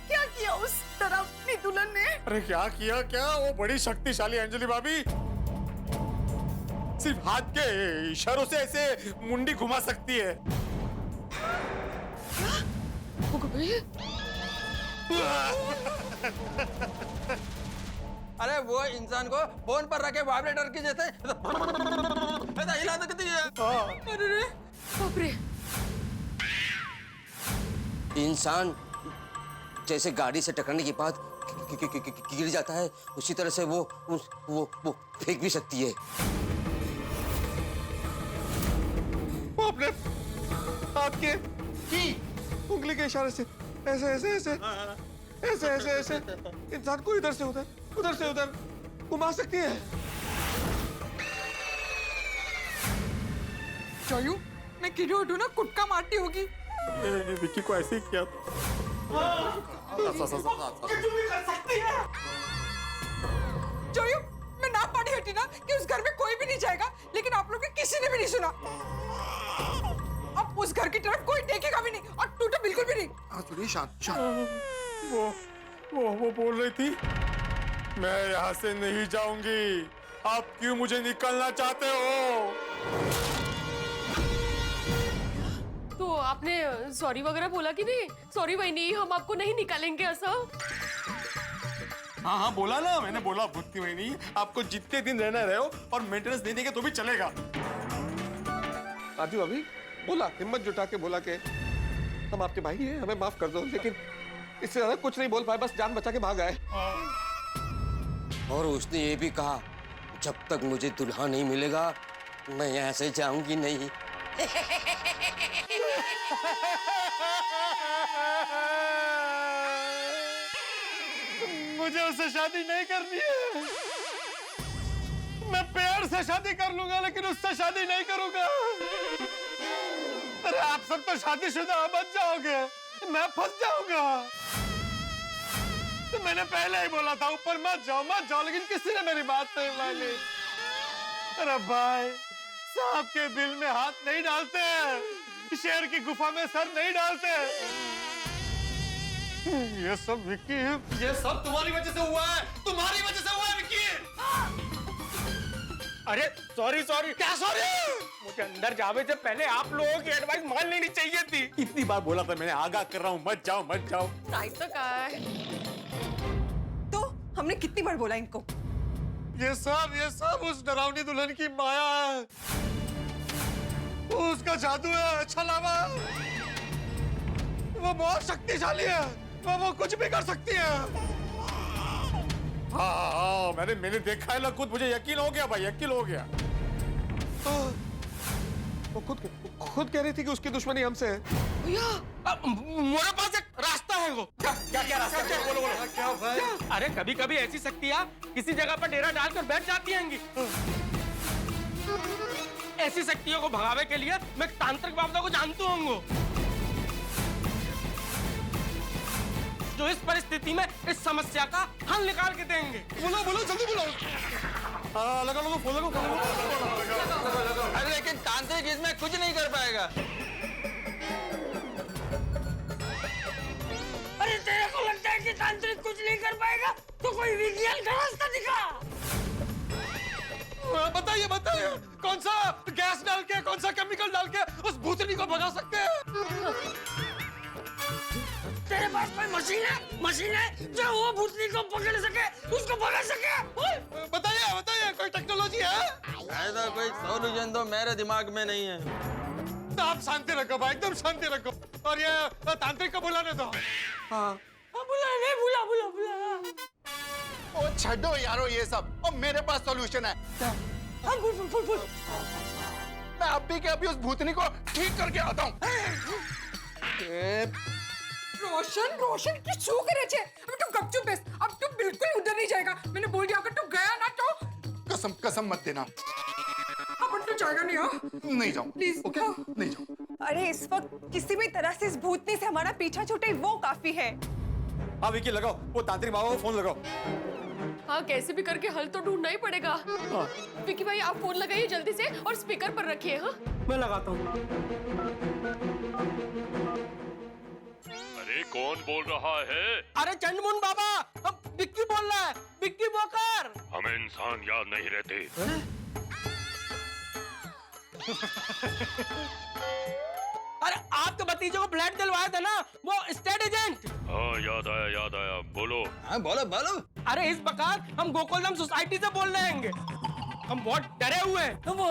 क्या किया उस डरावनी दुल्हन ने? अरे क्या किया क्या? वो बड़ी शक्तिशाली अंजलि भाभी, सिर्फ हाथ के इशारों से ऐसे मुंडी घुमा सकती है। अरे वो इंसान को फोन पर रखे वाइब्रेटर की जैसे ऐसा हिला सकती है। अरे बाप रे। इंसान जैसे गाड़ी से टकराने के बाद गिर जाता है, उसी तरह से वो फेंक भी सकती है। वो अपने हाथ के उंगली के इशारे से ऐसे ऐसे ऐसे ऐसे ऐसे ऐसे इंसान को इधर से उधर घुमा सकती है। जयू, मैं किधर उठूं ना, कुटका मारती होगी। विक्की को ऐसे ही किया। जयू, मैं ना पानी हटी ना कि उस घर में कोई भी नहीं जाएगा, लेकिन आप लोग ने किसी ने भी नहीं सुना। अब उस घर की तरफ कोई देखेगा भी नहीं, और तू तो बिल्कुल भी नहीं। थोड़ी शांत। वो बोल रही थी, मैं यहाँ से नहीं जाऊंगी। आप क्यों मुझे निकलना चाहते हो? तो आपने सॉरी वगैरह बोला कि नहीं? सॉरी वहीनी, हम आपको नहीं निकालेंगे ऐसा। हाँ बोला ना, मैंने बोला भूतनी वहीनी, आपको जितने दिन रहना रहो, और मेंटेनेंस नहीं देंगे तो भी चलेगा। राजू अभी बोला, हिम्मत जुटा के बोला कि हम आपके भाई हैं, हमें माफ कर दो, लेकिन इससे ज्यादा कुछ नहीं बोल पाए, बस जान बचा के भाग आए। और उसने ये भी कहा, जब तक मुझे दुल्हा नहीं मिलेगा मैं यहाँ से जाऊंगी नहीं। मुझे उससे शादी नहीं करनी है। मैं प्यार से शादी कर लूंगा, लेकिन उससे शादी नहीं करूंगा। अरे आप सब तो शादीशुदा बच जाओगे, मैं फंस जाऊंगा। तो मैंने पहले ही बोला था ऊपर मत जाओ, लेकिन किसी ने मेरी बात नहीं मानी। अरे भाई, सांप के बिल में हाथ नहीं डालते, शेर की गुफा में सर नहीं डालते। ये सब विक्की है, ये सब तुम्हारी वजह से हुआ है, तुम्हारी वजह से हुआ है विक्की। अरे सॉरी। क्या सॉरी? मुझे अंदर जाने से पहले आप लोगों की एडवाइस मान लेनी चाहिए थी। इतनी बार बोला था मैंने, आगाह कर रहा हूँ, मत जाओ। नहीं तो काय? तो हमने कितनी बार बोला इनको? ये सब उस डरावनी दुल्हन की माया है, वो उसका जादू है, छलावा। वो बहुत शक्तिशाली है, वो कुछ भी कर सकती है। हाँ, मैंने देखा है ना खुद, मुझे यकीन हो गया भाई, यकीन हो गया। वो खुद कह रही थी कि उसकी दुश्मनी हमसे है। भैया, मेरे पास एक रास्ता है। है वो? क्या क्या रास्ता है? बोलो बोलो। क्या भाई? अरे कभी कभी ऐसी शक्तियाँ किसी जगह पर डेरा डालकर बैठ जाती हैं। ऐसी शक्तियों को भगावे के लिए मैं तांत्रिक बाबा को जानता हूँ, जो इस परिस्थिति में इस समस्या का हल निकाल के देंगे। बोलो बोलो जल्दी बोलो। हाँ लगा लो, फोन लगाओ। अरे लेकिन तांत्रिक इसमें कुछ नहीं कर पाएगा। अरे तेरे को लगता है कि तांत्रिक कुछ नहीं कर पाएगा? तो कोई विज्ञान का रास्ता दिखा। बताइए बताइए, कौन सा गैस डाल के, कौन सा केमिकल डाल के उस भूतनी को भगा सकते हैं? तेरे पास कोई मशीन है जो वो भूतनी को पकड़ सके, उसको भगा सके? बताइए बताइए, कोई टेक्नोलॉजी है? ऐसा कोई सॉल्यूशन तो मेरे दिमाग में नहीं है। तो आप शांति रखो भाई, एकदम शांति रखो। और ये तांत्रिक को बुलाने दो। हाँ बुला। ओ छड्डो यारो ये सब, और मेरे पास सॉल्यूशन है। बोल। मैं अभी के अभी उस भूतनी को ठीक करके आता हूँ। रोशन की छू करे छे। अब तू गपचुप बैस, अब तू बिल्कुल उधर नहीं जाएगा। मैंने बोल दिया, अगर तू गया ना तो कसम मत देना। अब तू जाएगा नहीं। हाँ नहीं जाऊँ प्लीज। ओके नहीं जाऊँ। अरे इस वक्त किसी भी तरह से इस भूतनी से हमारा पीछा छूटे, वो काफी है। हाँ विकी लगाओ, वो तांत्रिक बाबा को फोन लगाओ। हाँ कैसे भी करके हल तो ढूंढना ही पड़ेगा। विकी भाई आप फोन लगाइए जल्दी से और स्पीकर पर रखिए। हाँ मैं लगाता हूँ। अरे कौन बोल रहा है? अरे चंडमुंड बाबा, अब विक्की बोल रहा है। विक्की बोकर। हमें इंसान याद नहीं रहते। अरे आपके भतीजे को फ्लैट दिलवाया था ना, वो स्टेट एजेंट। हाँ याद आया बोलो। हाँ बोलो। अरे इस प्रकार हम गोकुलधाम सोसाइटी से बोल रहे हैं। हम बहुत डरे हुए हैं, तो वो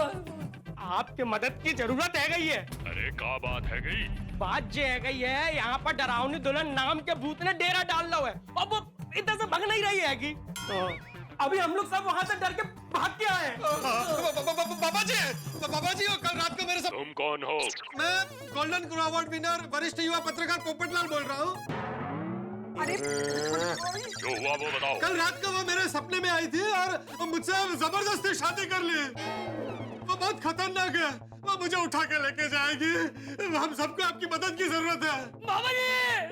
आपके मदद की जरूरत है गई है। अरे क्या बात है गई? बात ये है गई है, यहाँ पर डरावनी दुल्हन नाम के भूत ने डेरा डाल लो है, और वो इधर से भाग नहीं रही है कि अभी हम लोग सब वहाँ से डर के भाग के आए। बाबा जी वो कल रात को मेरे साथ। तुम कौन हो? मैं गोल्डन गुरु अवार्ड विनर वरिष्ठ युवा पत्रकार पोपटलाल बोल रहा हूँ। अरे जो हुआ वो बताओ। कल रात को वो मेरे सपने में आई थी और मुझसे जबरदस्ती शादी कर ली। वो बहुत खतरनाक है, वो मुझे उठा के लेके जाएगी। हम सबको आपकी मदद की जरूरत है। बाबा जी!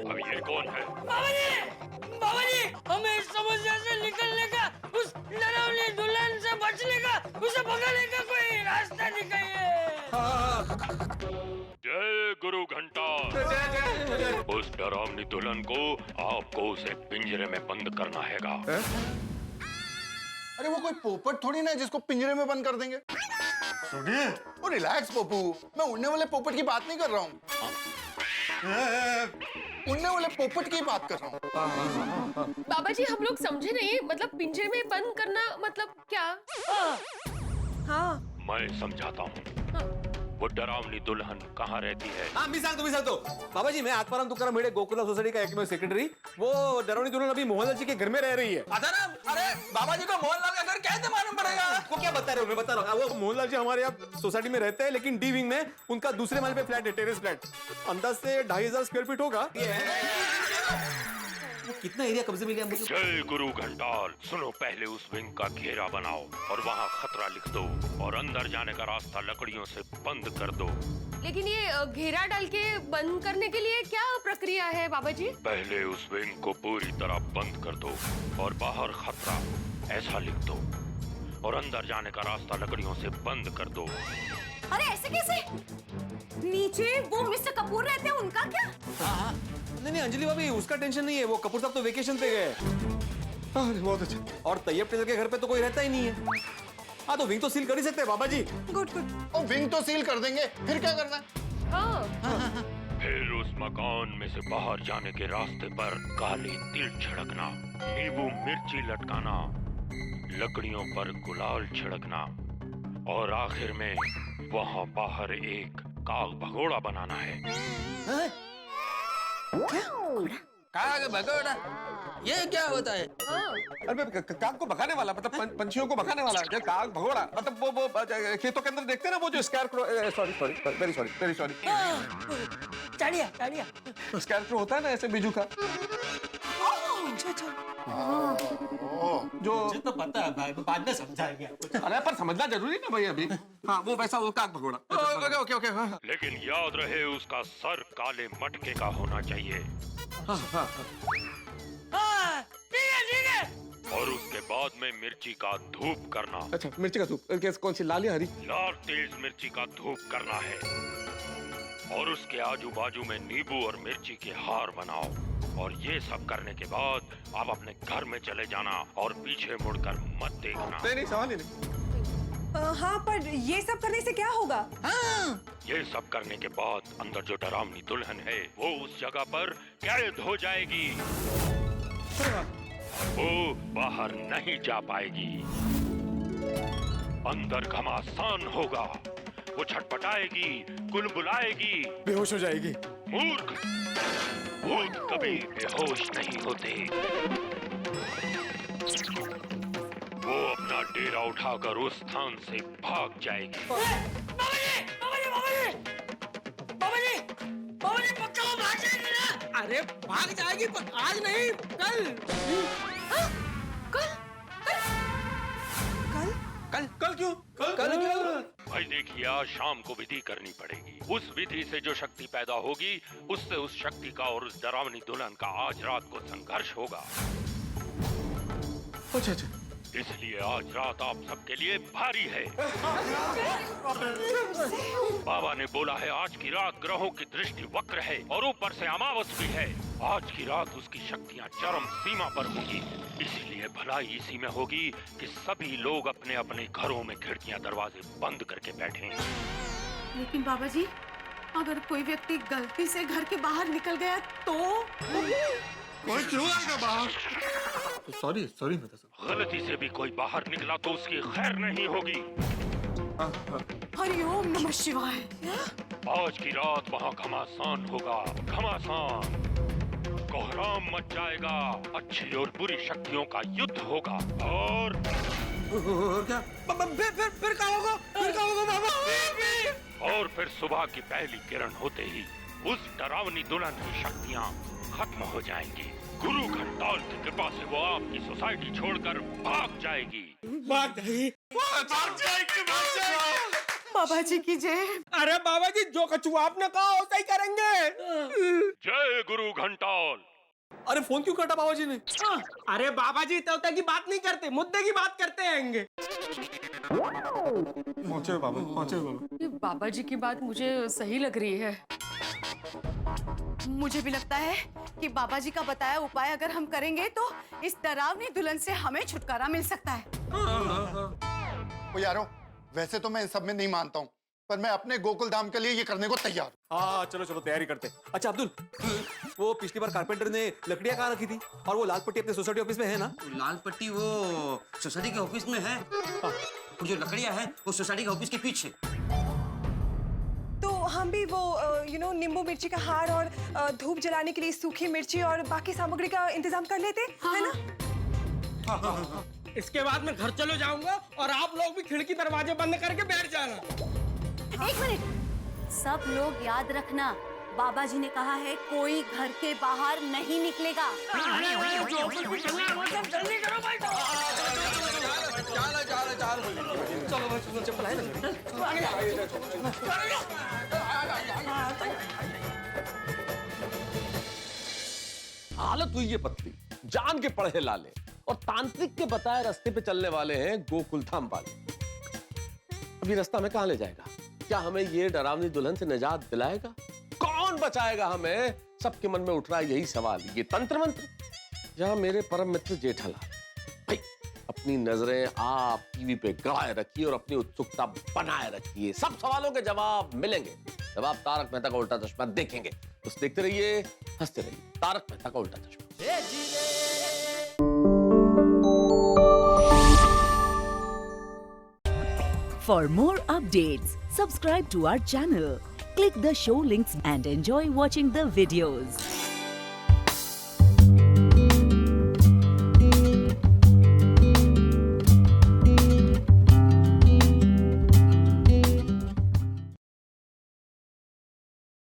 अब ये कौन है? बाबा जी, हमें इस समस्या से निकलने का, उस डरावनी दुल्हन से बचने का, उसे भगाने का कोई रास्ता दिखाइए। जय गुरु घंटा। उस डरावनी दुल्हन को आपको उसे पिंजरे में बंद करना हैगा। अरे वो कोई पोपट थोड़ी ना है जिसको पिंजरे में बंद कर देंगे। सुनिए, वो रिलैक्स पप्पू, मैं उड़ने वाले पोपट की बात नहीं कर रहा हूँ। उड़ने वाले पोपट की बात कर रहा हूँ। बाबा जी हम लोग समझे नहीं, मतलब पिंजरे में बंद करना मतलब क्या? हाँ मैं समझाता हूँ। वो डरावनी दुल्हन कहाँ रहती है? हाँ मी सांगतो। बाबा जी मैं आत्माराम तुकाराम भिडे गोकुलधाम सोसाइटी का एकमेव सेक्रेटरी। वो डरावनी दुल्हन अभी मोहनलाल जी के घर में रह रही है। अरे बाबा जी को मोहनलाल का घर कैसे मालूम पड़ेगा? आपको क्या बता रहे हो? मैं बता रहा हूँ। वो मोहनलाल जी हमारे यहाँ सोसाइटी में रहते हैं, लेकिन डी विंग में उनका दूसरे माले पे फ्लैट है, टेरेस फ्लैट। अंदाज से 2500 स्क्वायर फीट होगा। कितना एरिया कब्जे में लिया मुझे? जय गुरु घंटाल। सुनो, पहले उस विंग का घेरा बनाओ और वहाँ खतरा लिख दो और अंदर जाने का रास्ता लकड़ियों से बंद कर दो। लेकिन ये घेरा डाल के बंद करने के लिए क्या प्रक्रिया है बाबा जी? पहले उस विंग को पूरी तरह बंद कर दो और बाहर खतरा ऐसा लिख दो और अंदर जाने का रास्ता लकड़ियों से बंद कर दो। अरे ऐसे कैसे? नीचे वो मिस्टर कपूर रहते हैं, उनका क्या? नहीं अंजलि भाभी उसका टेंशन नहीं है, वो कपूर साहब तो वेकेशन पे गए। अरे बहुत अच्छा। और तैयब टेलर के घर पे तो कोई रहता ही नहीं है। हाँ तो विंग तो सील कर ही सकते हैं बाबा जी। गुड। और विंग तो सील कर देंगे, फिर क्या करना है? हाँ। फिर उस मकान में से बाहर जाने के रास्ते पर काले तिल छिड़कना, नींबू मिर्ची लटकाना, लकड़ियों पर गुलाल छिड़कना और आखिर में वहाँ बाहर एक काग भगोड़ा बनाना है। काग भगोड़ा? ये क्या होता है? अरे काग को भगाने वाला, मतलब पंछियों को भगाने वाला, काग भगोड़ा, मतलब वो खेतों के अंदर देखते हैं ना वो जो स्कैरक्रो, सॉरी वेरी सॉरी चाड़िया स्कैरक्रो होता है ना ऐसे बिजू का, जो मुझे तो पता है भाई, बाद में समझाएंगे। अरे पर समझना जरूरी ना भाई अभी। हाँ वो वैसा वो काग भगोड़ा। ओके हाँ। लेकिन याद रहे उसका सर काले मटके का होना चाहिए। ठीक है। और उसके बाद में मिर्ची का धूप करना। अच्छा मिर्ची का धूप, कौन सी, लाल या हरी? लाल तेज मिर्ची का धूप करना है। और उसके आजू बाजू में नींबू और मिर्ची के हार बनाओ। और ये सब करने के बाद आप अपने घर में चले जाना और पीछे मुड़कर मत देखना। नहीं सवाल ही नहीं। हाँ पर ये सब करने से क्या होगा? ये सब करने के बाद अंदर जो डरावनी दुल्हन है वो उस जगह पर कैद हो जाएगी। वो बाहर नहीं जा पाएगी। अंदर घमासान होगा, वो छटपटाएगी, कुलबुलाएगी, बेहोश हो जाएगी। मूर्ख, भूत कभी बेहोश नहीं होते। वो अपना डेरा उठाकर उस स्थान से भाग जाएगी। बाबा जी पक्का वो भाग जाएगी ना? अरे भाग जाएगी पर आज नहीं, कल। कल क्यों? कल क्यों? भाई देखिए, आज शाम को विधि करनी पड़ेगी। उस विधि से जो शक्ति पैदा होगी उससे उस शक्ति का और उस डरावनी दुल्हन का आज रात को संघर्ष होगा। अच्छा इसलिए आज रात आप सबके लिए भारी है। बाबा ने बोला है आज की रात ग्रहों की दृष्टि वक्र है और ऊपर से अमावस भी है। आज की रात उसकी शक्तियाँ चरम सीमा पर होगी। इसीलिए भलाई इसी में होगी कि सभी लोग अपने अपने घरों में खिड़कियाँ दरवाजे बंद करके बैठें। लेकिन बाबा जी, अगर कोई व्यक्ति गलती से घर के बाहर निकल गया तो? कोई क्यों आएगा बाहर? सॉरी गलती से भी कोई बाहर निकला तो उसकी खैर नहीं होगी। हरिओम नमः शिवाय। आज की रात वहाँ घमासान होगा, घमासान। कोहराम मच जाएगा, अच्छी और बुरी शक्तियों का युद्ध होगा। और क्या? फिर क्या होगा? बाबा? और फिर सुबह की पहली किरण होते ही उस डरावनी दुल्हन की शक्तियाँ खत्म हो जाएंगी। गुरु घंटाल की कृपा से वो आपकी सोसाइटी छोड़कर भाग जाएगी। बाबा जी की जय। अरे बाबा जी, जो कछु आपने कहा होता ही करेंगे। जय गुरु घंटाल। अरे फोन क्यों काटा बाबा जी ने? अरे बाबा जी तोता की बात नहीं करते, मुद्दे की बात करते हैं। पहुंचे बाबा। ये बाबा जी की बात मुझे सही लग रही है। मुझे भी लगता है कि बाबा जी का बताया उपाय अगर हम करेंगे तो इस डरावनी दुल्हन से हमें छुटकारा मिल सकता है। ओ यारो, वैसे तो मैं इन सब में नहीं मानता हूँ, पर मैं अपने गोकुल धाम के लिए ये करने को तैयार हूँ। हाँ चलो तैयारी करते। अच्छा अब्दुल, वो पिछली बार कारपेंटर ने लकड़ियाँ कहाँ रखी थी? और वो लाल पट्टी अपने सोसाइटी ऑफिस में है ना? लाल पट्टी वो सोसाइटी के ऑफिस में है। और जो लकड़ियाँ हैं वो सोसाइटी के ऑफिस के पीछे। तो हम भी वो नींबू मिर्ची का हार और धूप जलाने के लिए सूखी मिर्ची और बाकी सामग्री का इंतजाम कर लेते, है ना? हाँ। इसके बाद मैं घर चलो जाऊंगा और आप लोग भी खिड़की दरवाजे बंद करके बैठ जाना। एक मिनट, सब लोग याद रखना, बाबा जी ने कहा है कोई घर के बाहर नहीं निकलेगा। हालत हुई है पतली, जान के पढ़े लाले और तांत्रिक के बताए रास्ते पे चलने वाले हैं गोकुल धाम वाले। अभी रास्ता में कहां ले जाएगा? क्या हमें ये डरावनी दुल्हन से निजात दिलाएगा? कौन बचाएगा हमें? सबके मन में उठ रहा है यही सवाल। ये तंत्र मंत्र या मेरे परम मित्र जेठालाल? भाई अपनी नजरें आप टीवी पे गड़ाए रखिए और अपनी उत्सुकता बनाए रखिए। सब सवालों के जवाब मिलेंगे जब आप तारक मेहता का उल्टा चश्मा देखेंगे। बस देखते रहिए, हंसते रहिए। तारक मेहता का उल्टा चश्मा। For more updates, subscribe to our channel, click the show links and enjoy watching the videos.